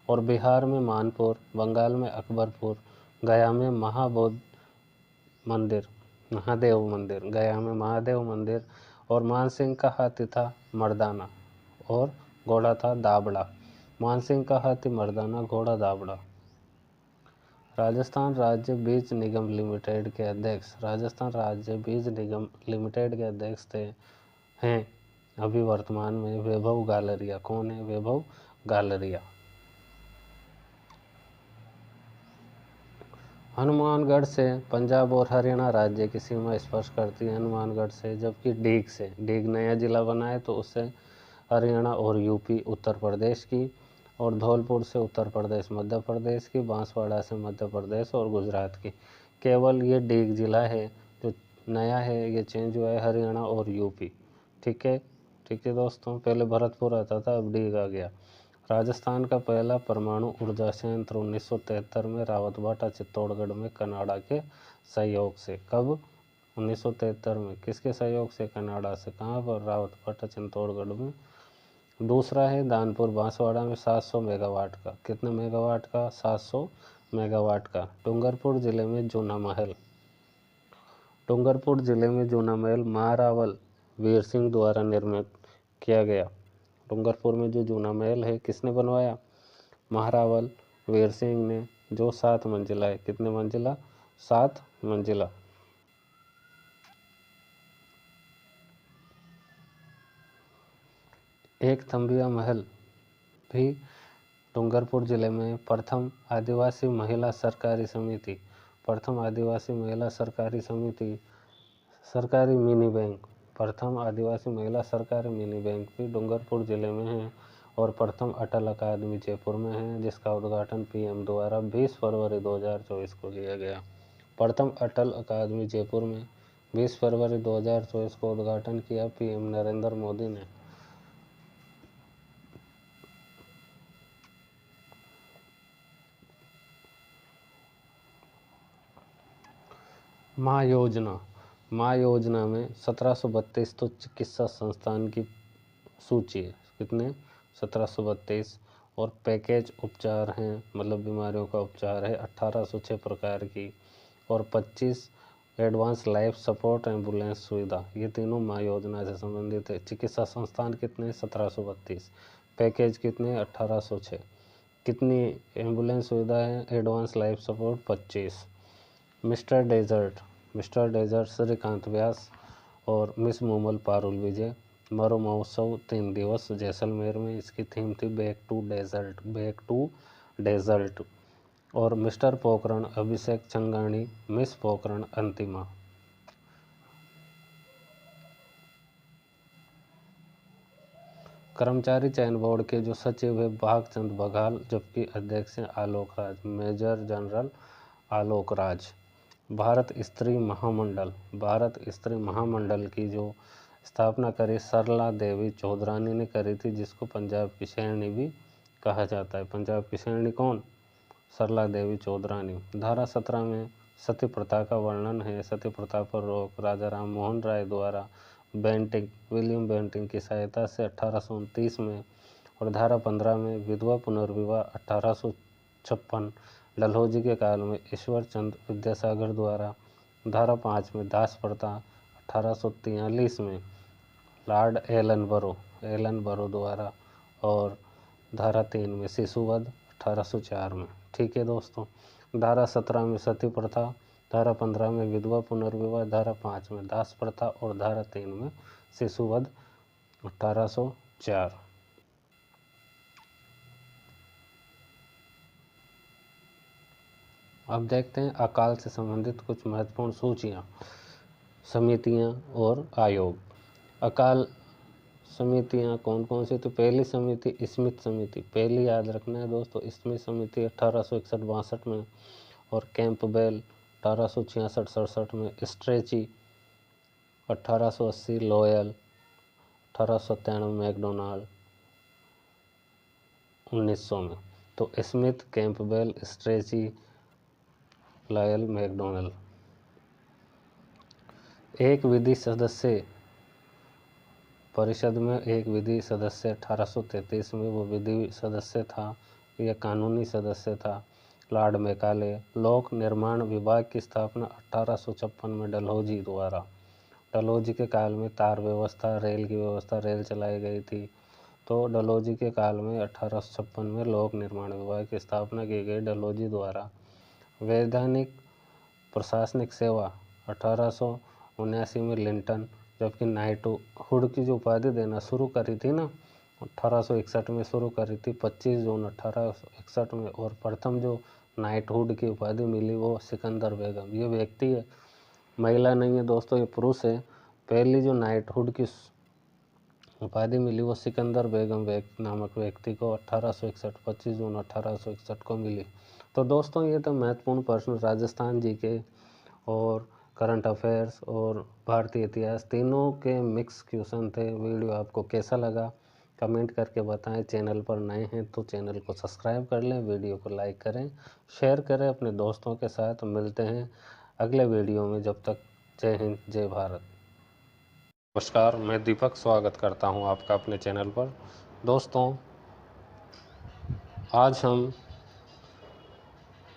और बिहार में मानपुर, बंगाल में अकबरपुर, गया में महाबोध मंदिर महादेव मंदिर, गया में महादेव मंदिर। और मानसिंह का हाथी था मर्दाना और घोड़ा था दाबड़ा। मानसिंह का हाथी मर्दाना, घोड़ा दाबड़ा। राजस्थान राज्य बीज निगम लिमिटेड के अध्यक्ष, राजस्थान राज्य बीज निगम लिमिटेड के अध्यक्ष हैं अभी वर्तमान में वैभव गालरिया। कौन है? वैभव गालरिया। हनुमानगढ़ से पंजाब और हरियाणा राज्य की सीमा स्पर्श करती है, हनुमानगढ़ से। जबकि डीग से, डीग नया जिला बना है तो उससे हरियाणा और यूपी उत्तर प्रदेश की, और धौलपुर से उत्तर प्रदेश मध्य प्रदेश की, बांसवाड़ा से मध्य प्रदेश और गुजरात की। केवल ये डीग जिला है जो नया है, ये चेंज हुआ है, हरियाणा और यूपी। ठीक है दोस्तों, पहले भरतपुर आता था, अब डीग आ गया। राजस्थान का पहला परमाणु ऊर्जा संयंत्र 1973 में रावतभाटा चित्तौड़गढ़ में कनाडा के सहयोग से। कब? 1973 में। किसके सहयोग से? कनाडा से। कहाँ पर? रावतभाटा चित्तौड़गढ़ में। दूसरा है दानपुर बांसवाड़ा में 700 मेगावाट का। कितने मेगावाट का? 700 मेगावाट का। डूंगरपुर जिले में जूना महल, डूंगरपुर जिले में जूना महल महारावल वीर सिंह द्वारा निर्मित किया गया। डूंगरपुर में जो जूना महल है किसने बनवाया? महारावल वीर सिंह ने, जो 7 मंजिला है। कितने मंजिला? 7 मंजिला। एक थंबिया महल भी डूंगरपुर जिले में। प्रथम आदिवासी महिला सरकारी समिति, प्रथम आदिवासी महिला सरकारी समिति, सरकारी मिनी बैंक, प्रथम आदिवासी महिला सरकारी मिनी बैंक भी डूंगरपुर जिले में है। और प्रथम अटल अकादमी जयपुर में है, जिसका उद्घाटन पीएम द्वारा 20 फरवरी 2024 को किया गया। प्रथम अटल अकादमी जयपुर में 20 फरवरी 2024 को उद्घाटन किया पीएम नरेंद्र मोदी ने। माँ योजना, माँ योजना में 1732 तो चिकित्सा संस्थान की सूची है। कितने? 1732। और पैकेज उपचार हैं, मतलब बीमारियों का उपचार है 1806 प्रकार की। और 25 एडवांस लाइफ सपोर्ट एम्बुलेंस सुविधा, ये तीनों माँ योजना से संबंधित है। चिकित्सा संस्थान कितने? 1732। पैकेज कितने? 1806। कितनी एम्बुलेंस सुविधा है? Advance life support 25। Mister Desert Shrikant Vyas और मिस मूमल पारुल विजय। मरो महोत्सव 3 दिवस जैसलमेर में, इसकी थीम थी बैक टू डेजर्ट। और मिस्टर पोखरण अभिषेक चंगानी, मिस पोखरण अंतिमा। कर्मचारी चयन बोर्ड के जो सचिव है भागचंद बघाल, जबकि अध्यक्ष हैं आलोक राज, मेजर जनरल आलोक राज। भारत स्त्री महामंडल की जो स्थापना करी सरला देवी चौधरानी ने करी थी, जिसको पंजाब की शेरनी भी कहा जाता है। पंजाब की शेरनी कौन? सरला देवी चौधरानी। धारा 17 में सती प्रथा का वर्णन है। सती प्रथा पर रोक राजा राम मोहन राय द्वारा विलियम बेंटिंग की सहायता से 1829 में। और धारा 15 में विधवा पुनर्विवाह 1856 डलहौजी के काल में ईश्वर चंद्र विद्यासागर द्वारा। धारा 5 में दास प्रथा 1843 में लॉर्ड एलन बरो द्वारा। और धारा 3 में शिशुवध 1804 में। ठीक है दोस्तों, धारा 17 में सती प्रथा, धारा 15 में विधवा पुनर्विवाह, धारा 5 में दास प्रथा और धारा 3 में शिशुवध 1804। अब देखते हैं अकाल से संबंधित कुछ महत्वपूर्ण सूचियाँ, समितियाँ और आयोग। अकाल समितियाँ कौन कौन सी? तो पहली समिति स्मिथ समिति, पहली याद रखना है दोस्तों, स्मिथ समिति 1861-62 में। और कैंपबेल 1866-67 में। स्ट्रेची 1880, लॉयल 1897, मैकडोनाल्ड 1900 में। तो Smith, Campbell, Strachey, Lyall, MacDonald. एक विधि सदस्य परिषद में एक विधि सदस्य 1833 में वो विधि सदस्य था, यह कानूनी सदस्य था। Lord Macaulay. लोक निर्माण विभाग की स्थापना 1856 में डलहौजी द्वारा। डलहौजी के काल में तार व्यवस्था, रेल की व्यवस्था, रेल चलाई गई थी। तो डलहौजी के काल में 1856 में लोक निर्माण विभाग की स्थापना की गई डलहौजी द्वारा। वैधानिक प्रशासनिक सेवा 1879 में लिंटन, जबकि नाइटहुड की जो उपाधि देना शुरू करी थी ना 1861 में शुरू करी थी 25 जून 1861 में। और प्रथम जो नाइटहुड की उपाधि मिली वो सिकंदर बेगम। ये व्यक्ति है, महिला नहीं है दोस्तों, ये पुरुष है। पहली जो नाइटहुड की उपाधि मिली वो सिकंदर बेगम नामक व्यक्ति को 1861 25 जून 1861 को मिली। तो दोस्तों ये तो महत्वपूर्ण प्रश्न राजस्थान जी के और करंट अफेयर्स और भारतीय इतिहास तीनों के मिक्स क्वेश्चन थे। वीडियो आपको कैसा लगा कमेंट करके बताएं। चैनल पर नए हैं तो चैनल को सब्सक्राइब कर लें, वीडियो को लाइक करें, शेयर करें अपने दोस्तों के साथ। मिलते हैं अगले वीडियो में, जब तक जय हिंद जय भारत। नमस्कार, मैं दीपक स्वागत करता हूं आपका अपने चैनल पर। दोस्तों आज हम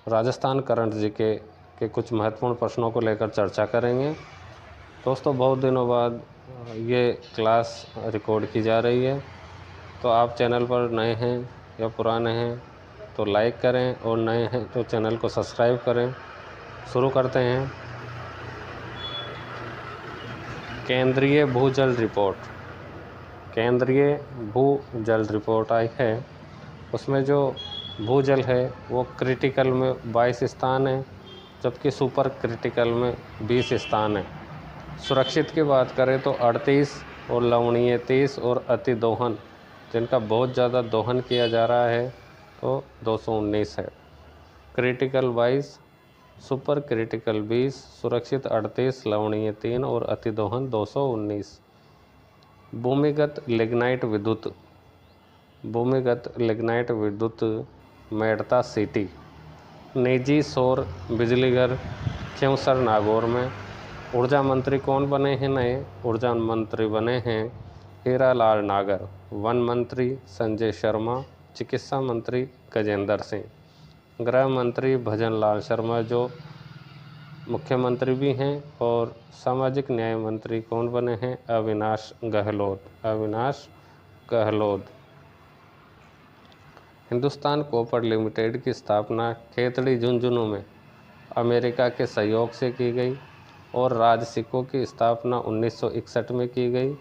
राजस्थान करंट जीके के कुछ महत्वपूर्ण प्रश्नों को लेकर चर्चा करेंगे। दोस्तों बहुत दिनों बाद ये क्लास रिकॉर्ड की जा रही है, तो आप चैनल पर नए हैं या पुराने हैं तो लाइक करें और नए हैं तो चैनल को सब्सक्राइब करें। शुरू करते हैं। केंद्रीय भूजल रिपोर्ट। केंद्रीय भूजल रिपोर्ट आई है, उसमें जो भूजल है वो क्रिटिकल में 22 स्थान है, जबकि सुपर क्रिटिकल में 20 स्थान है। सुरक्षित की बात करें तो 38 और लवणीय 30 और अति दोहन जिनका बहुत ज़्यादा दोहन किया जा रहा है तो 219 है। क्रिटिकल 22, सुपर क्रिटिकल 20, सुरक्षित 38, लवणीय 3 और अति दोहन 219। भूमिगत लिग्नाइट विद्युत। भूमिगत लिग्नाइट विद्युत मेड़ता सिटी। निजी सौर बिजली घर खिंवसर नागौर में। ऊर्जा मंत्री कौन बने हैं नए? ऊर्जा मंत्री बने हैं हीरालाल नागर। वन मंत्री संजय शर्मा। चिकित्सा मंत्री गजेंद्र सिंह। गृह मंत्री भजन लाल शर्मा जो मुख्यमंत्री भी हैं। और सामाजिक न्याय मंत्री कौन बने हैं? अविनाश गहलोत। अविनाश गहलोत। हिंदुस्तान कॉपर लिमिटेड की स्थापना खेतड़ी झुंझुनू में अमेरिका के सहयोग से की गई। और राज सिक्कों की स्थापना 1961 में की गई।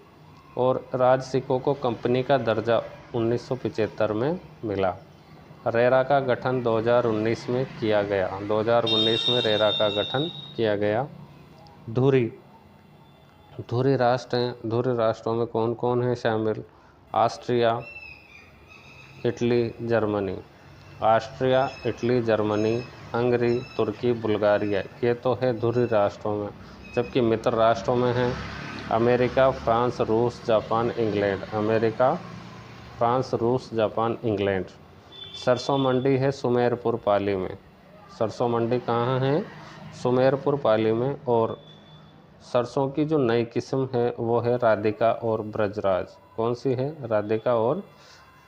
और राज सिक्कों को कंपनी का दर्जा 1975 में मिला। रेरा का गठन 2019 में किया गया। 2019 में रेरा का गठन किया गया। धुरी राष्ट्र हैं। धुरी राष्ट्रों में कौन कौन है शामिल? Austria, Italy, Germany. Austria, Italy, Germany, Hungary, तुर्की, बुल्गारिया, ये तो है धुरी राष्ट्रों में। जबकि मित्र राष्ट्रों में हैं अमेरिका, फ्रांस, रूस, जापान, इंग्लैंड। अमेरिका, फ्रांस, रूस, जापान, इंग्लैंड। सरसों मंडी है सुमेरपुर पाली में। सरसों मंडी कहाँ है? सुमेरपुर पाली में। और सरसों की जो नई किस्म है वो है राधिका और ब्रजराज। कौन सी है? राधिका और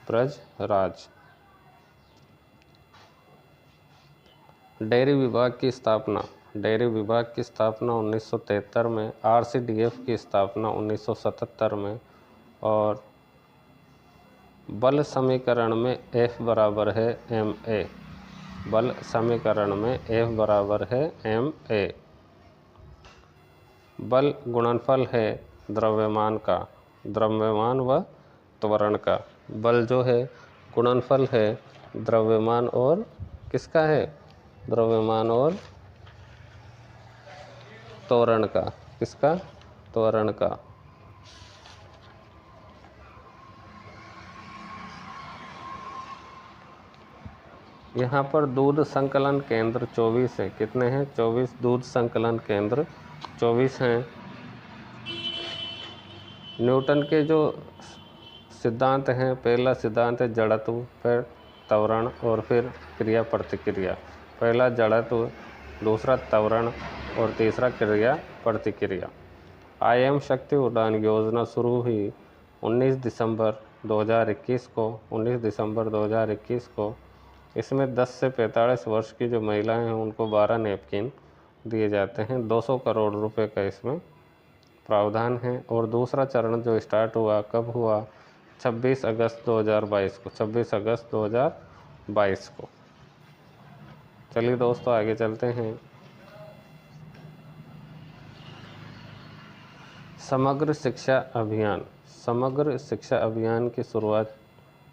ब्रजराज। डेयरी विभाग की स्थापना। डेयरी विभाग की स्थापना 1973 में। आरसीडीएफ की स्थापना 1977 में। और बल समीकरण में F बराबर है ma। बल समीकरण में F बराबर है ma। बल गुणनफल है द्रव्यमान का, द्रव्यमान व त्वरण का। बल जो है गुणनफल है द्रव्यमान और किसका है? द्रव्यमान और त्वरण का। किसका? त्वरण का। यहाँ पर दूध संकलन केंद्र 24 है। कितने हैं? 24 दूध संकलन केंद्र 24 हैं। न्यूटन के जो सिद्धांत हैं, पहला सिद्धांत है जड़त्व, फिर त्वरण और फिर क्रिया प्रतिक्रिया। पहला जड़त्व, दूसरा त्वरण और तीसरा क्रिया प्रतिक्रिया। IM शक्ति उड़ान योजना शुरू हुई 19 दिसंबर 2021 को। 19 दिसंबर 2021 को इसमें 10 से 45 वर्ष की जो महिलाएं हैं उनको 12 नैपकिन दिए जाते हैं। 200 करोड़ रुपए का इसमें प्रावधान है। और दूसरा चरण जो स्टार्ट हुआ कब हुआ? 26 अगस्त 2022 को, 26 अगस्त 2022 को। चलिए दोस्तों आगे चलते हैं। समग्र शिक्षा अभियान। समग्र शिक्षा अभियान की शुरुआत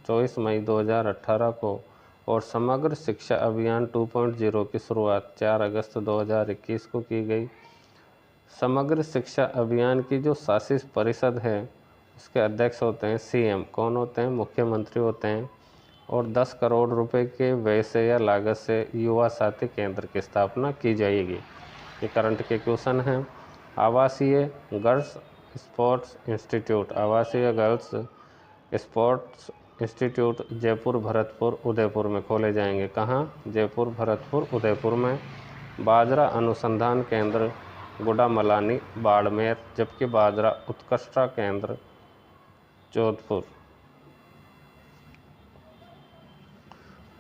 24 मई 2018 को और समग्र शिक्षा अभियान 2.0 की शुरुआत 4 अगस्त 2021 को की गई। समग्र शिक्षा अभियान की जो शासित परिषद है उसके अध्यक्ष होते हैं सीएम। कौन होते हैं? मुख्यमंत्री होते हैं। और 10 करोड़ रुपए के व्यय से या लागत से युवा साथी केंद्र की स्थापना की जाएगी। ये करंट के क्वेश्चन हैं। आवासीय गर्ल्स स्पोर्ट्स इंस्टीट्यूट, आवासीय girls sports institute Jaipur, Bharatpur, Udaipur में खोले जाएंगे। कहाँ? जयपुर, भरतपुर, उदयपुर में। बाजरा अनुसंधान केंद्र गुडामलानी, बाड़मेर, जबकि बाजरा उत्कृष्टता केंद्र जोधपुर।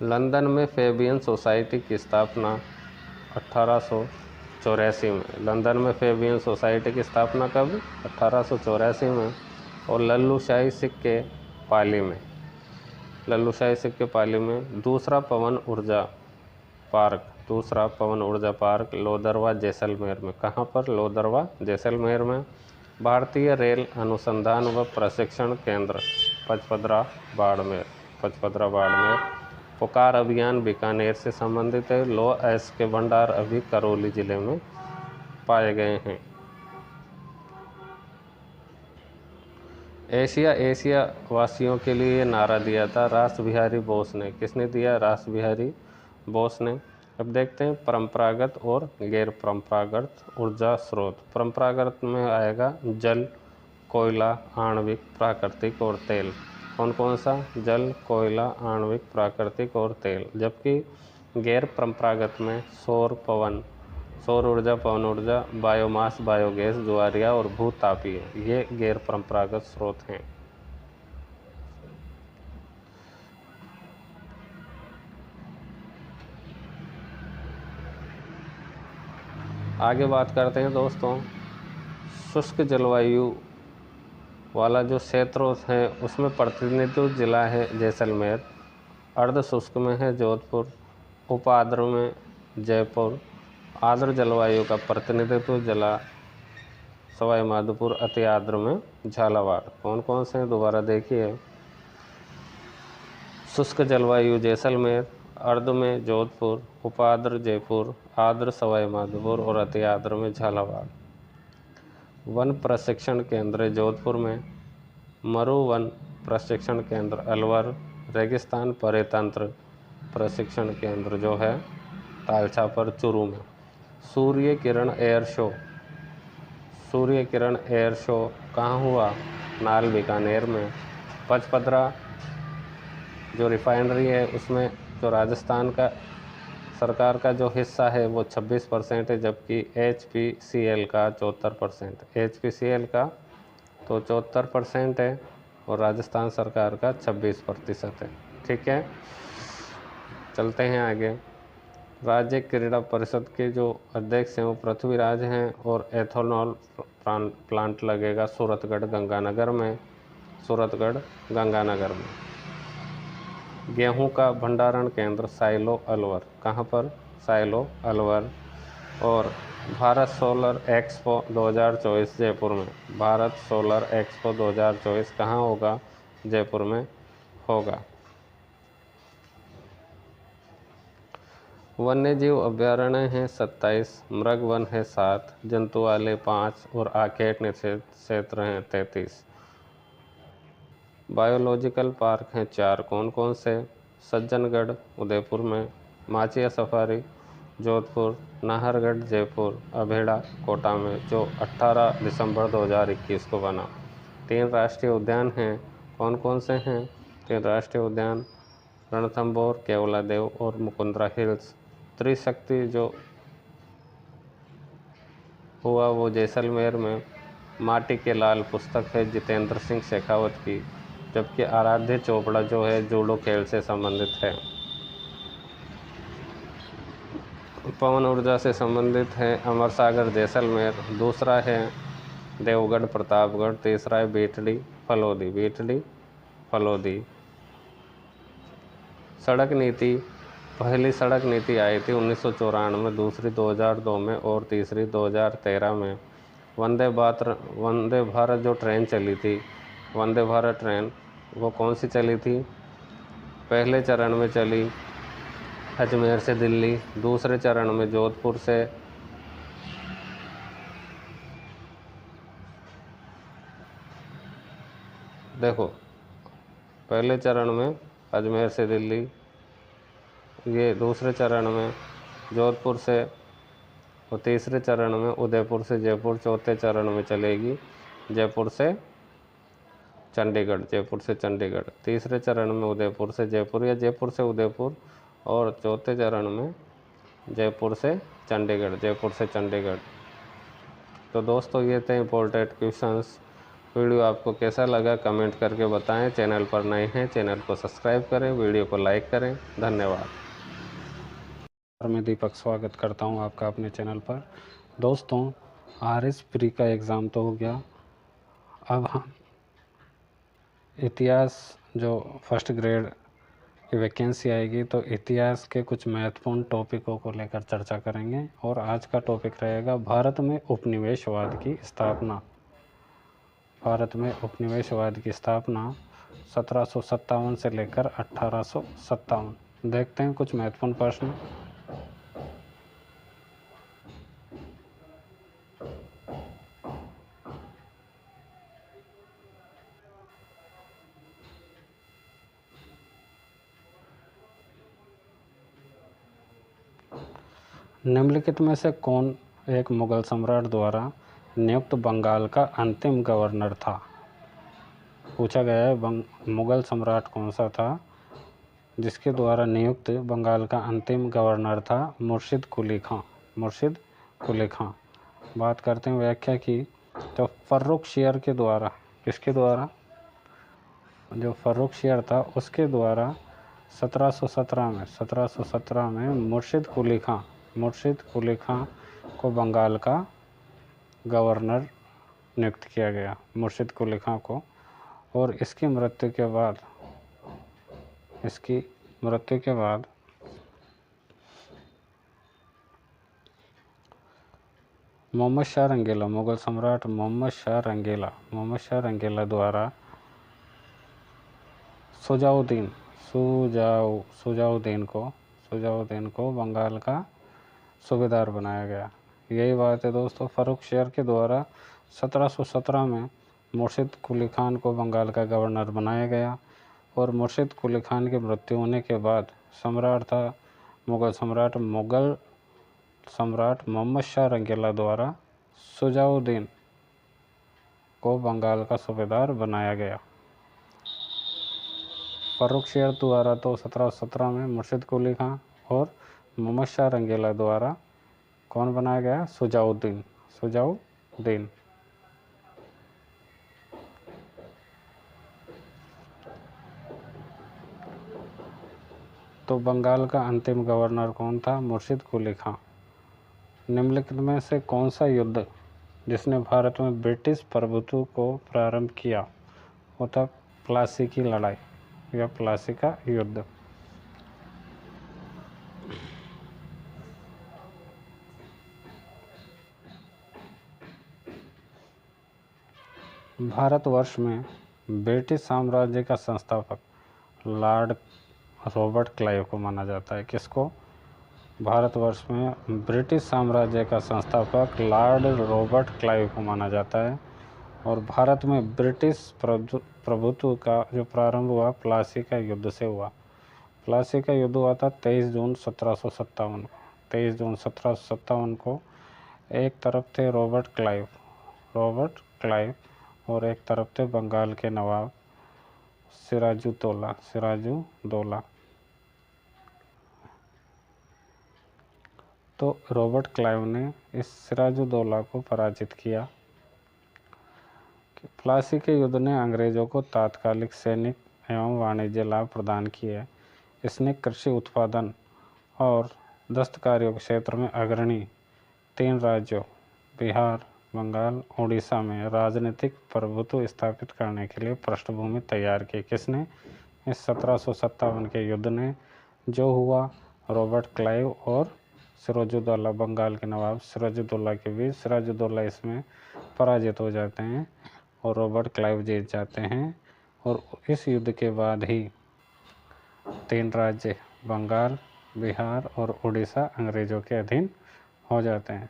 लंदन में फेबियन सोसाइटी की स्थापना 1884 में। लंदन में फेबियन सोसाइटी की स्थापना कब? 1884 में। और लल्लूशाही सिक्के पाली में, लल्लूशाही सिक्के पाली में। दूसरा पवन ऊर्जा पार्क लोदरवा जैसलमेर में। कहाँ पर? लोदरवा जैसलमेर में। भारतीय रेल अनुसंधान व प्रशिक्षण केंद्र पचपदरा बाड़मेर, पुकार अभियान बीकानेर से संबंधित है। लौह अयस्क के भंडार अभी करौली जिले में पाए गए हैं। एशिया वासियों के लिए नारा दिया था रास बिहारी बोस ने। किसने दिया? रास बिहारी बोस ने। अब देखते हैं परंपरागत और गैर परंपरागत ऊर्जा स्रोत। परंपरागत में आएगा जल, कोयला, आणविक, प्राकृतिक और तेल। कौन कौन सा? जल, कोयला, आणविक, प्राकृतिक और तेल। जबकि गैर परंपरागत में सौर ऊर्जा, पवन ऊर्जा, बायोमास, बायोगैस, ज्वारिया और भूतापीय, ये गैर परंपरागत स्रोत हैं। आगे बात करते हैं दोस्तों, शुष्क जलवायु वाला जो क्षेत्र है उसमें प्रतिनिधित्व जिला है जैसलमेर, अर्ध शुष्क में है जोधपुर, उपाद्र में जयपुर, आर्द्र जलवायु का प्रतिनिधित्व जिला सवाई माधोपुर, अति आर्द्र में झालावाड़। कौन कौन से हैं? दोबारा देखिए, शुष्क जलवायु जैसलमेर, अर्ध में जोधपुर, उपाद्र जयपुर, आर्द्र सवाई माधोपुर और अति आर्द्र में झालावाड़। वन प्रशिक्षण केंद्र जोधपुर में, मरु वन प्रशिक्षण केंद्र अलवर, रेगिस्तान परितंत्र प्रशिक्षण केंद्र जो है तालछापर चूरू में। सूर्य किरण एयर शो कहाँ हुआ? नाल बीकानेर में। पचपदरा जो रिफाइनरी है उसमें जो राजस्थान का सरकार का जो हिस्सा है वो 26% है, जबकि HPCL का 74%, HPCL का तो 74% है और राजस्थान सरकार का 26% है। ठीक है, चलते हैं आगे। राज्य क्रीड़ा परिषद के जो अध्यक्ष हैं वो पृथ्वीराज हैं और एथेनॉल प्लांट लगेगा सूरतगढ़ गंगानगर में। गेहूं का भंडारण केंद्र साइलो अलवर। कहाँ पर? साइलो अलवर। और भारत सोलर एक्सपो 2024 जयपुर में। भारत सोलर एक्सपो 2024 कहाँ होगा? जयपुर में होगा। वन्यजीव अभ्यारण्य हैं 27, मृग वन है 7, जंतुआलय 5 और आखेट निषेध क्षेत्र हैं 33। बायोलॉजिकल पार्क हैं 4। कौन कौन से? सज्जनगढ़ उदयपुर में, माचिया सफारी जोधपुर, नाहरगढ़ जयपुर, अभेड़ा कोटा में जो 18 दिसंबर 2021 को बना। 3 राष्ट्रीय उद्यान हैं। कौन कौन से हैं? 3 राष्ट्रीय उद्यान रणथंभौर, केवलादेव और मुकुंदरा हिल्स। त्रिशक्ति जो हुआ वो जैसलमेर में। माटी के लाल पुस्तक है जितेंद्र सिंह शेखावत की, जबकि आराध्य चोपड़ा जो है जूडो खेल से संबंधित है। पवन ऊर्जा से संबंधित है अमर सागर जैसलमेर, दूसरा है देवगढ़ प्रतापगढ़, तीसरा है बीटड़ी फलोदी, बीटड़ी फलोदी। सड़क नीति, पहली सड़क नीति आई थी 1994, दूसरी 2002 में और तीसरी 2013 में। वंदे भारत जो ट्रेन चली थी, वंदे भारत ट्रेन, वो कौन सी चली थी? पहले चरण में चली अजमेर से दिल्ली, दूसरे चरण में जोधपुर से देखो, पहले चरण में अजमेर से दिल्ली, ये दूसरे चरण में जोधपुर से, और तीसरे चरण में उदयपुर से जयपुर, चौथे चरण में चलेगी जयपुर से चंडीगढ़, जयपुर से चंडीगढ़, तीसरे चरण में उदयपुर से जयपुर या जयपुर से उदयपुर, और चौथे चरण में जयपुर से चंडीगढ़, जयपुर से चंडीगढ़। तो दोस्तों ये थे इम्पोर्टेंट क्वेश्चंस। वीडियो आपको कैसा लगा कमेंट करके बताएं। चैनल पर नए हैं चैनल को सब्सक्राइब करें, वीडियो को लाइक करें। धन्यवाद। मैं दीपक स्वागत करता हूं आपका अपने चैनल पर। दोस्तों RS प्री का एग्ज़ाम तो हो गया, अब हम इतिहास जो फर्स्ट ग्रेड की वैकेंसी आएगी तो इतिहास के कुछ महत्वपूर्ण टॉपिकों को लेकर चर्चा करेंगे। और आज का टॉपिक रहेगा भारत में उपनिवेशवाद की स्थापना। भारत में उपनिवेशवाद की स्थापना 1757 से लेकर 1857। देखते हैं कुछ महत्वपूर्ण प्रश्न। निम्नलिखित में से कौन एक मुगल सम्राट द्वारा नियुक्त बंगाल का अंतिम गवर्नर था? पूछा गया है मुगल सम्राट कौन सा था जिसके द्वारा नियुक्त बंगाल का अंतिम गवर्नर था? मुर्शिद कुली खां, मुर्शिद कुली खां। बात करते हैं व्याख्या की, तो फर्रुखशियर के द्वारा, किसके द्वारा? जो फर्रुखशियर था उसके द्वारा 1717 में मुर्शिद कुली खां को बंगाल का गवर्नर नियुक्त किया गया, मुर्शिद कुली खां को। और इसकी मृत्यु के बाद मोहम्मद शाह रंगीला, मुगल सम्राट मोहम्मद शाह रंगीला द्वारा सुजाउद्दीन को बंगाल का सूबेदार बनाया गया। यही बात है दोस्तों। फर्रुखशियर के द्वारा 1717 में मुर्शिद कुली खान को बंगाल का गवर्नर बनाया गया। और मुर्शिद कुली खान की मृत्यु होने के बाद सम्राट था मुगल सम्राट मोहम्मद शाह रंगीला द्वारा सुजाउद्दीन को बंगाल का सूबेदार बनाया गया। फर्रुखशियर द्वारा तो 1717 में मुर्शिद कुली खां, और मोहम्मद शाह रंगीला द्वारा कौन बनाया गया? सुजाउद्दीन। तो बंगाल का अंतिम गवर्नर कौन था? मुर्शिद कुली खां। निम्नलिखित में से कौन सा युद्ध जिसने भारत में ब्रिटिश प्रभुत्व को प्रारंभ किया? वो था प्लासी की लड़ाई या प्लासी का युद्ध। भारतवर्ष में ब्रिटिश साम्राज्य का संस्थापक लॉर्ड रॉबर्ट क्लाइव को माना जाता है। किसको? भारतवर्ष में ब्रिटिश साम्राज्य का संस्थापक लॉर्ड रॉबर्ट क्लाइव को माना जाता है। और भारत में ब्रिटिश प्रभुत्व का जो प्रारंभ हुआ प्लासी का युद्ध से हुआ। प्लासी का युद्ध हुआ था 23 जून 1757 को। 23 जून 1757 को एक तरफ थे रॉबर्ट क्लाइव और एक तरफ थे बंगाल के नवाब सिराजुद्दौला। तो रॉबर्ट क्लाइव ने इस सिराजुद्दौला को पराजित किया। प्लासी के युद्ध ने अंग्रेजों को तात्कालिक सैनिक एवं वाणिज्य लाभ प्रदान किए। इसने कृषि उत्पादन और दस्तकारियों के क्षेत्र में अग्रणी 3 राज्यों बिहार, बंगाल, उड़ीसा में राजनीतिक प्रभुत्व स्थापित करने के लिए पृष्ठभूमि तैयार की। किसने? इस 1757 के युद्ध ने जो हुआ, रॉबर्ट क्लाइव और सिराजुद्दौला, बंगाल के नवाब सिराजुद्दौला के बीच। सिराजुद्दौला इसमें पराजित हो जाते हैं और रॉबर्ट क्लाइव जीत जाते हैं, और इस युद्ध के बाद ही 3 राज्य बंगाल, बिहार और उड़ीसा अंग्रेजों के अधीन हो जाते हैं।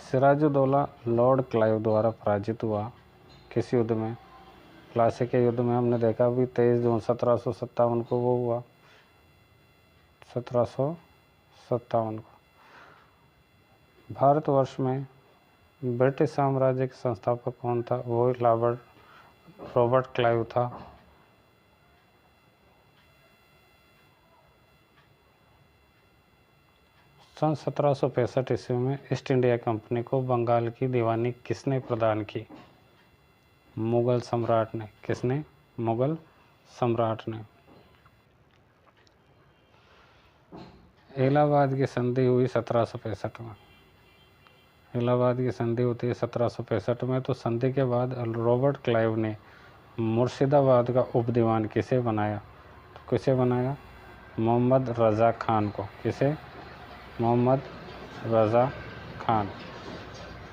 सिराजुद्दौला लॉर्ड क्लाइव द्वारा पराजित हुआ किस युद्ध में? प्लासी के युद्ध में। हमने देखा भी 23 जून 1757 को वो हुआ, 1757 को। भारतवर्ष में ब्रिटिश साम्राज्य के संस्थापक कौन था? वो रॉबर्ट क्लाइव था। सन 1765 ईस्वी में ईस्ट इंडिया कंपनी को बंगाल की दीवानी किसने प्रदान की? मुगल सम्राट ने। किसने? मुगल सम्राट ने। इलाहाबाद की संधि हुई 1765 में। इलाहाबाद की संधि होती है 1765 में। तो संधि के बाद रॉबर्ट क्लाइव ने मुर्शिदाबाद का उपदीवान किसे बनाया? तो किसे बनाया? मोहम्मद रज़ा खान को। किसे? मोहम्मद रज़ा खान।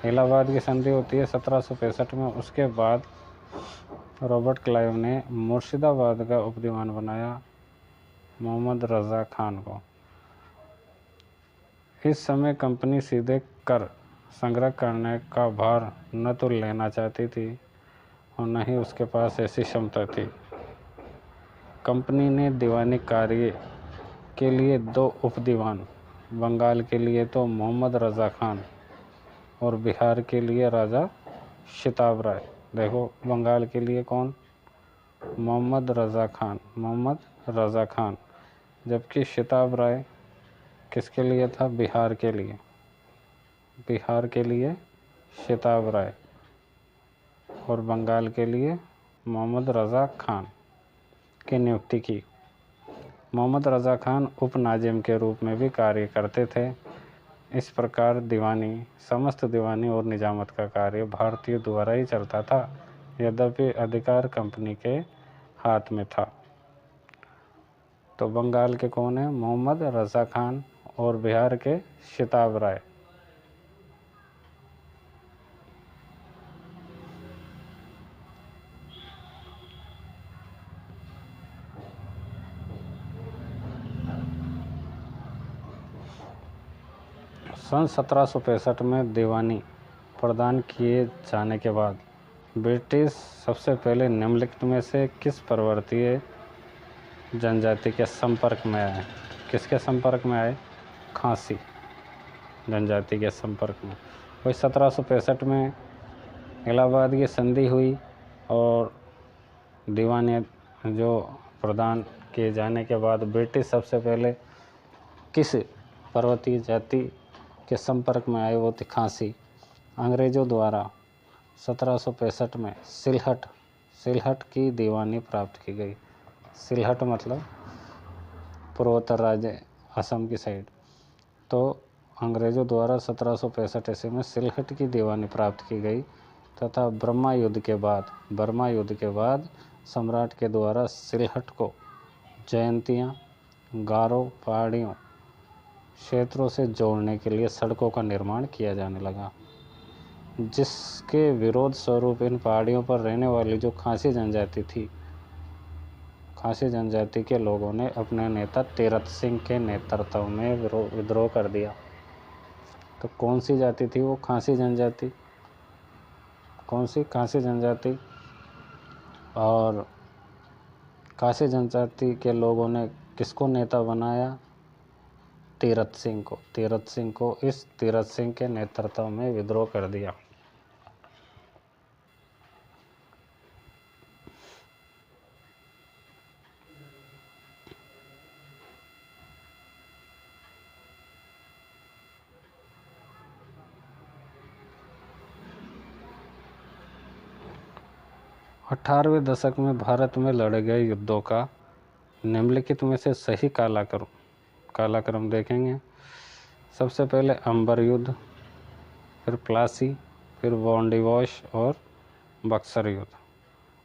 इलाहाबाद की संधि होती है 1765 में। उसके बाद रॉबर्ट क्लाइव ने मुर्शिदाबाद का उपदीवान बनाया मोहम्मद रज़ा खान को। इस समय कंपनी सीधे कर संग्रह करने का भार न तो लेना चाहती थी और न ही उसके पास ऐसी क्षमता थी। कंपनी ने दीवानी कार्य के लिए 2 उपदीवान, बंगाल के लिए तो मोहम्मद रज़ा खान और बिहार के लिए राजा शिताब राय। देखो, बंगाल के लिए कौन? मोहम्मद रज़ा खान, मोहम्मद रज़ा खान। जबकि शिताब राय किसके लिए था? बिहार के लिए। बिहार के लिए शिताब राय और बंगाल के लिए मोहम्मद रज़ा खान की नियुक्ति की। मोहम्मद रज़ा खान उपनाजिम के रूप में भी कार्य करते थे। इस प्रकार समस्त दीवानी और निजामत का कार्य भारतीय द्वारा ही चलता था, यद्यपि अधिकार कंपनी के हाथ में था। तो बंगाल के कौन है? मोहम्मद रज़ा खान और बिहार के शिताब राय। सन 1765 में दीवानी प्रदान किए जाने के बाद ब्रिटिश सबसे पहले निम्नलिखित में से किस पर्वतीय जनजाति के संपर्क में आए? किसके संपर्क में आए? खासी जनजाति के संपर्क में। वही 1765 में इलाहाबाद की संधि हुई और दीवानी जो प्रदान किए जाने के बाद ब्रिटिश सबसे पहले किस पर्वतीय जाति के संपर्क में आए? वो थी खासी। अंग्रेजों द्वारा 1765 में सिलहट की दीवानी प्राप्त की गई। सिलहट मतलब पूर्वोत्तर राज्य असम की साइड। तो अंग्रेजों द्वारा 1765 ईस्वी में सिलहट की दीवानी प्राप्त की गई तथा बर्मा युद्ध के बाद सम्राट के द्वारा सिलहट को जयंतियाँ, गारो पहाड़ियों क्षेत्रों से जोड़ने के लिए सड़कों का निर्माण किया जाने लगा, जिसके विरोध स्वरूप इन पहाड़ियों पर रहने वाली जो खासी जनजाति थी, खासी जनजाति के लोगों ने अपने नेता तीरथ सिंह के नेतृत्व में विद्रोह कर दिया। तो कौन सी जाति थी वो? खासी जनजाति। कौन सी? खासी जनजाति। और खासी जनजाति के लोगों ने किसको नेता बनाया? तीरथ सिंह को। इस तीरथ सिंह के नेतृत्व में विद्रोह कर दिया। 18वें दशक में भारत में लड़े गए युद्धों का निम्नलिखित में से सही कालाक्रम देखेंगे। सबसे पहले अंबर युद्ध, फिर प्लासी, फिर वांडीवाश और बक्सर युद्ध।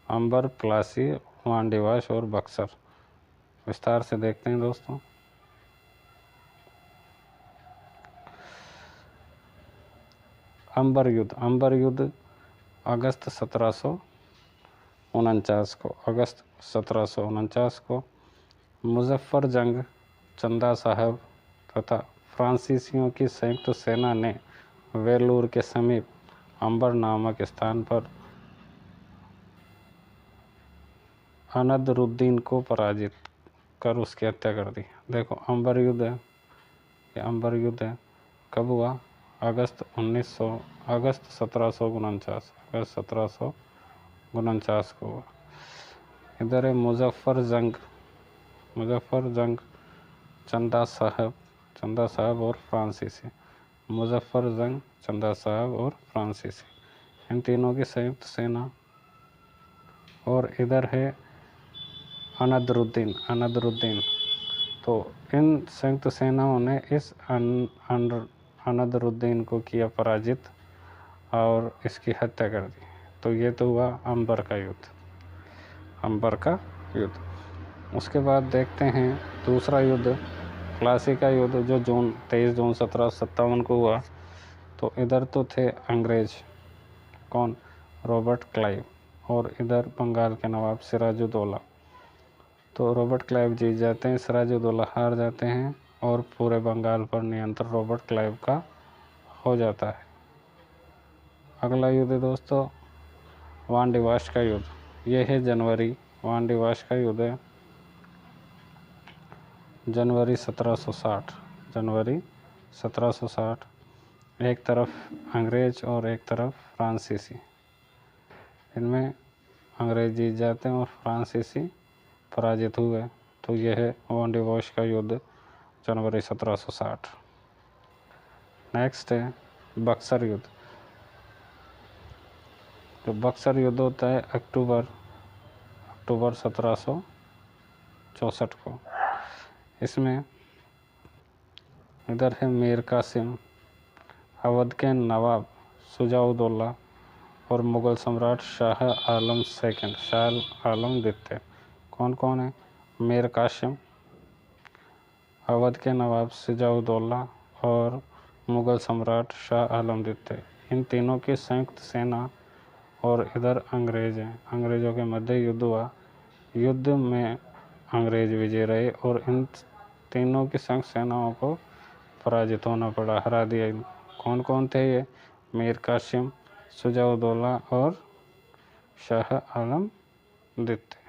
अंबर, प्लासी, वांडीवाश और बक्सर, विस्तार से देखते हैं दोस्तों। अंबर युद्ध अगस्त 1749 को मुजफ्फर जंग, चंदा साहब तथा फ्रांसीसियों की संयुक्त सेना ने वेलूर के समीप अंबर नामक स्थान पर अनदरुद्दीन को पराजित कर उसकी हत्या कर दी। देखो अंबर युद्ध है, ये अंबर युद्ध है, कब हुआ? अगस्त 1749 को हुआ। इधर है मुजफ्फर जंग, चंदा साहब और फ्रांसीसी। मुजफ्फर जंग, चंदा साहब और फ्रांसीसी, इन तीनों की संयुक्त सेना। और इधर है अनदरुद्दीन। तो इन संयुक्त सेनाओं ने इस अनदरुद्दीन को किया पराजित और इसकी हत्या कर दी। तो ये तो हुआ अंबर का युद्ध। उसके बाद देखते हैं दूसरा युद्ध, प्लासी का युद्ध, जो 23 जून 1757 को हुआ। तो इधर तो थे अंग्रेज, कौन? रॉबर्ट क्लाइव, और इधर बंगाल के नवाब सिराजुद्दौला। तो रॉबर्ट क्लाइव जीत जाते हैं, सिराजुद्दौला हार जाते हैं और पूरे बंगाल पर नियंत्रण रॉबर्ट क्लाइव का हो जाता है। अगला युद्ध दोस्तों वांडीवाश का युद्ध, यह है वांडीवाश का युद्ध है जनवरी 1760। एक तरफ अंग्रेज और एक तरफ फ्रांसीसी। इनमें अंग्रेज जीत जाते हैं और फ्रांसीसी पराजित हुए। तो यह है वांडीवाश का युद्ध जनवरी 1760। नेक्स्ट है बक्सर युद्ध। तो बक्सर युद्ध होता है अक्टूबर 1764 को। इसमें इधर है मीर कासिम, अवध के नवाब शुजाउद्दौला और मुग़ल सम्राट शाह आलम द्वितीय। कौन कौन है? मीर कासिम, अवध के नवाब शुजाउद्दौला और मुग़ल सम्राट शाह आलम द्वितीय, इन तीनों की संयुक्त सेना। और इधर अंग्रेज हैं, अंग्रेज़ों के मध्य युद्ध हुआ। युद्ध में अंग्रेज विजय रहे और इन तीनों की संयुक्त सेनाओं को पराजित होना पड़ा, हरा दिया। कौन कौन थे ये? मीर कासिम, शुजाउद्दौला और शाह आलम द्वितीय।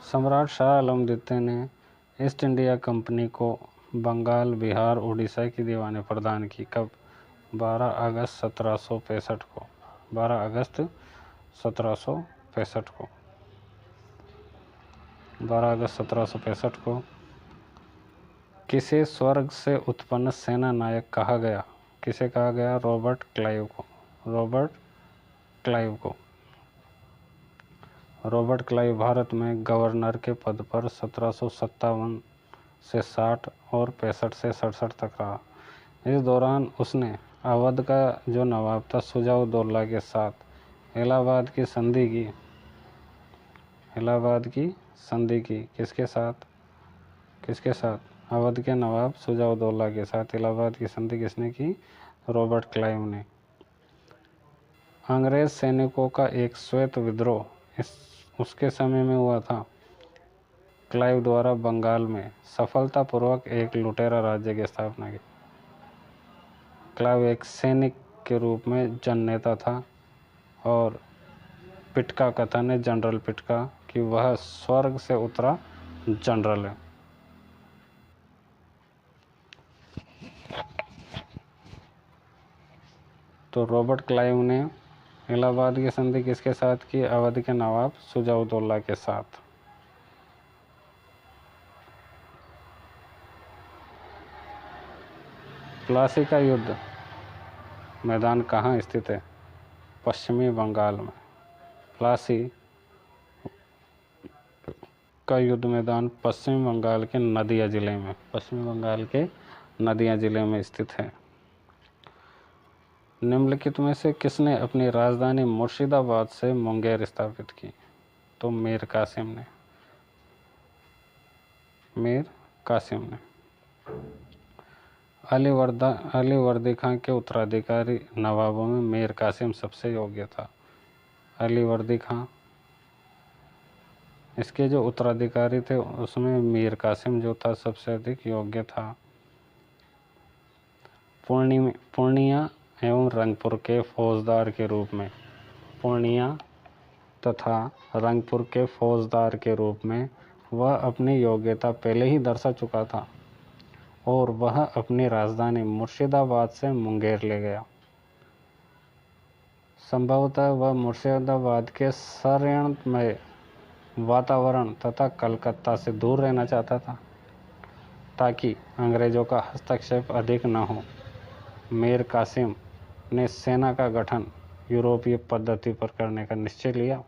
सम्राट शाह आलम द्वितीय ने ईस्ट इंडिया कंपनी को बंगाल, बिहार, उड़ीसा की दीवानी प्रदान की। कब? 12 अगस्त 1765 को। 12 अगस्त 1765 को। 12 अगस्त 1765 को किसे स्वर्ग से उत्पन्न सेना नायक कहा गया? किसे कहा गया? रॉबर्ट क्लाइव को। रॉबर्ट क्लाइव भारत में गवर्नर के पद पर 1757 से 60 और 65 से 67 तक रहा। इस दौरान उसने अवध का जो नवाब था शुजाउद्दौला के साथ इलाहाबाद की संधि की। किसके साथ? अवध के नवाब शुजाउद्दौला के साथ इलाहाबाद की संधि किसने की? रॉबर्ट क्लाइव ने। अंग्रेज सैनिकों का एक श्वेत विद्रोह उसके समय में हुआ था। क्लाइव द्वारा बंगाल में सफलतापूर्वक एक लुटेरा राज्य की स्थापना की। क्लाइव एक सैनिक के रूप में जननेता था और पिटका कथन है, जनरल पिटका, कि वह स्वर्ग से उतरा जनरल है। तो रॉबर्ट क्लाइव ने इलाहाबाद की संधि किसके साथ की? अवध के नवाब शुजाउद्दौला के साथ। प्लासी का युद्ध मैदान कहाँ स्थित है? पश्चिमी बंगाल में। प्लासी का युद्ध मैदान पश्चिमी बंगाल के नदिया जिले में, पश्चिमी बंगाल के नदिया जिले में स्थित है। निम्नलिखित में से किसने अपनी राजधानी मुर्शिदाबाद से मुंगेर स्थापित की? तो मीर कासिम ने। मीर कासिम ने। अली वर्दी खां के उत्तराधिकारी नवाबों में मीर कासिम सबसे योग्य था। अली वर्दी खां, इसके जो उत्तराधिकारी थे उसमें मीर कासिम जो था सबसे अधिक योग्य था। पूर्णिया एवं रंगपुर के फौजदार के रूप में, पूर्णिया तथा रंगपुर के फौजदार के रूप में वह अपनी योग्यता पहले ही दर्शा चुका था और वह अपनी राजधानी मुर्शिदाबाद से मुंगेर ले गया। संभवतः वह मुर्शिदाबाद के षड्यंत्रमय वातावरण तथा कलकत्ता से दूर रहना चाहता था ताकि अंग्रेजों का हस्तक्षेप अधिक न हो। मीर कासिम ने सेना का गठन यूरोपीय पद्धति पर करने का निश्चय लिया।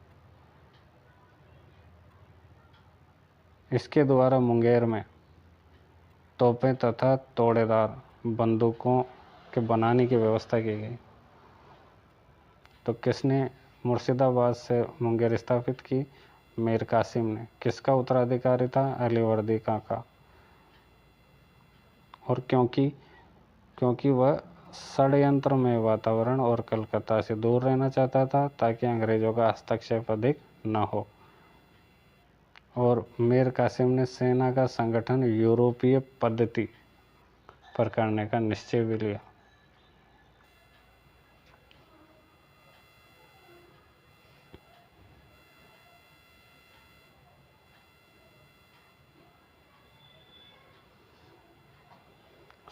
इसके द्वारा मुंगेर में तोपें तथा तोड़ेदार बंदूकों के बनाने की व्यवस्था की गई। तो किसने मुर्शिदाबाद से मुंगेर स्थापित की? मीर कासिम ने। किसका उत्तराधिकारी था? अली वर्दी खां का। और क्योंकि वह षड्यंत्र में वातावरण और कलकत्ता से दूर रहना चाहता था ताकि अंग्रेजों का हस्तक्षेप अधिक न हो। और मीर कासिम ने सेना का संगठन यूरोपीय पद्धति पर करने का निश्चय भी लिया।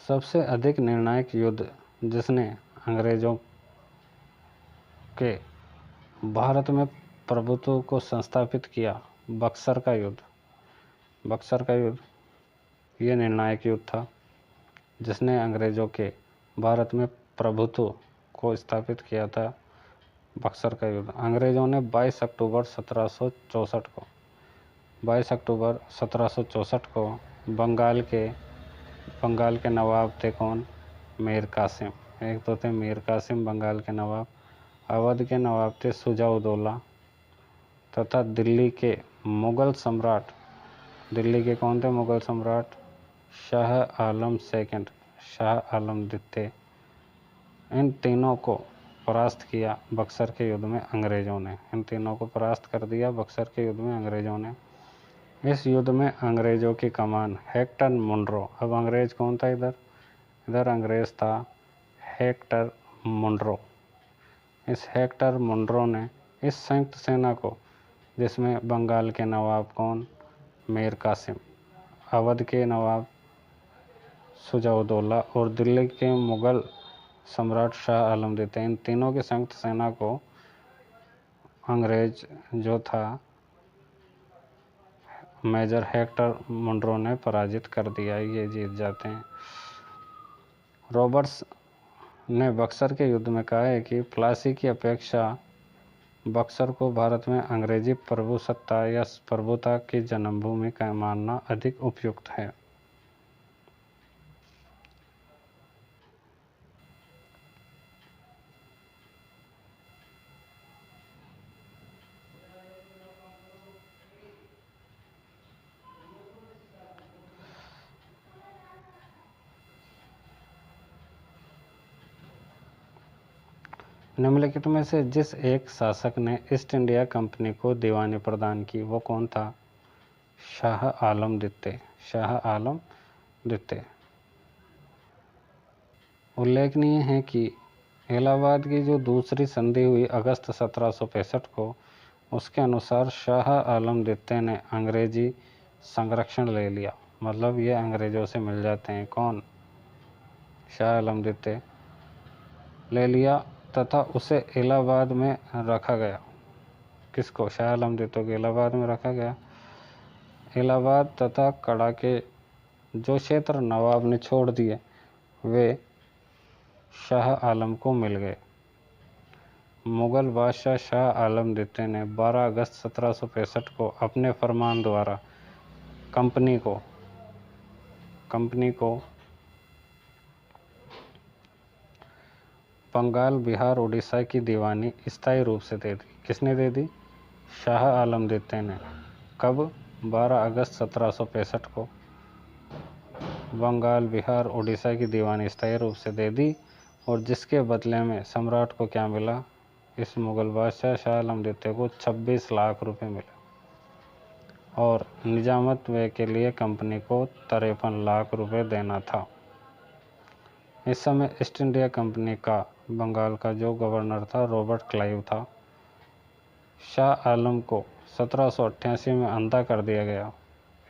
सबसे अधिक निर्णायक युद्ध जिसने अंग्रेजों के भारत में प्रभुत्व को संस्थापित किया, बक्सर का युद्ध। बक्सर का युद्ध ये निर्णायक युद्ध था जिसने अंग्रेजों के भारत में प्रभुत्व को स्थापित किया था। बक्सर का युद्ध अंग्रेजों ने 22 अक्टूबर 1764 को बंगाल के नवाब थे कौन? मीर कासिम। एक तो थे मीर कासिम बंगाल के नवाब। अवध के नवाब थे शुजा-उद-दौला तथा दिल्ली के मुगल सम्राट, दिल्ली के कौन थे मुगल सम्राट? शाह आलम सेकंड, शाह आलम द्वितीय। इन तीनों को परास्त किया बक्सर के युद्ध में अंग्रेजों ने। इन तीनों को परास्त कर दिया बक्सर के युद्ध में अंग्रेजों ने। इस युद्ध में अंग्रेजों की कमान हेक्टर मुनरो। अब अंग्रेज कौन था इधर अंग्रेज था हेक्टर मुनरो। इस हेक्टर मुनरो ने इस संयुक्त सेना को, जिसमें बंगाल के नवाब कौन? मीर कासिम, अवध के नवाब शुजा-उद-दौला और दिल्ली के मुगल सम्राट शाह आलम द्वितीय, इन तीनों की संयुक्त सेना को अंग्रेज जो था मेजर हेक्टर मुनरो ने पराजित कर दिया। ये जीत जाते हैं। रॉबर्ट्स ने बक्सर के युद्ध में कहा है कि प्लासी की अपेक्षा बक्सर को भारत में अंग्रेजी प्रभुसत्ता या प्रभुता की जन्मभूमि का मानना अधिक उपयुक्त है। निम्नलिखित में से जिस एक शासक ने ईस्ट इंडिया कंपनी को दीवानी प्रदान की वो कौन था? शाह आलम द्वितीय, शाह आलम द्वितीय। उल्लेखनीय है कि इलाहाबाद की जो दूसरी संधि हुई अगस्त 1765 को, उसके अनुसार शाह आलम द्वितीय ने अंग्रेजी संरक्षण ले लिया। मतलब ये अंग्रेजों से मिल जाते हैं। कौन? शाह आलम द्वितीय ले लिया तथा उसे इलाहाबाद में रखा गया। किसको? शाह आलम द्वितीय को इलाहाबाद में रखा गया। इलाहाबाद तथा कड़ा के जो क्षेत्र नवाब ने छोड़ दिए वे शाह आलम को मिल गए। मुगल बादशाह शाह आलम द्वितीय ने 12 अगस्त 1765 को अपने फरमान द्वारा कंपनी को बंगाल, बिहार, उड़ीसा की दीवानी स्थायी रूप से दे दी। किसने दे दी? शाह आलम द्वितीय ने। कब? 12 अगस्त 1765 को बंगाल, बिहार, उड़ीसा की दीवानी स्थायी रूप से दे दी। और जिसके बदले में सम्राट को क्या मिला? इस मुगल बादशाह शाह आलम द्वितीय को 26 लाख रुपए मिले और निजामत व्यय के लिए कंपनी को 53 लाख रुपए देना था। इस समय ईस्ट इंडिया कंपनी का बंगाल का जो गवर्नर था रॉबर्ट क्लाइव था। शाह आलम को 1788 में अंधा कर दिया गया।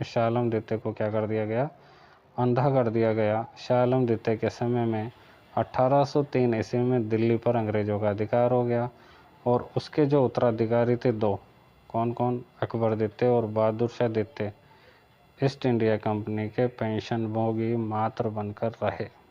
शाह आलम द्वितीय को क्या कर दिया गया? अंधा कर दिया गया। शाह आलम द्वितीय के समय में 1803 ईस्वी में दिल्ली पर अंग्रेजों का अधिकार हो गया और उसके जो उत्तराधिकारी थे दो, कौन कौन? अकबर द्वितीय और बहादुर शाह द्वितीय ईस्ट इंडिया कंपनी के पेंशन भोगी मात्र बनकर रहे।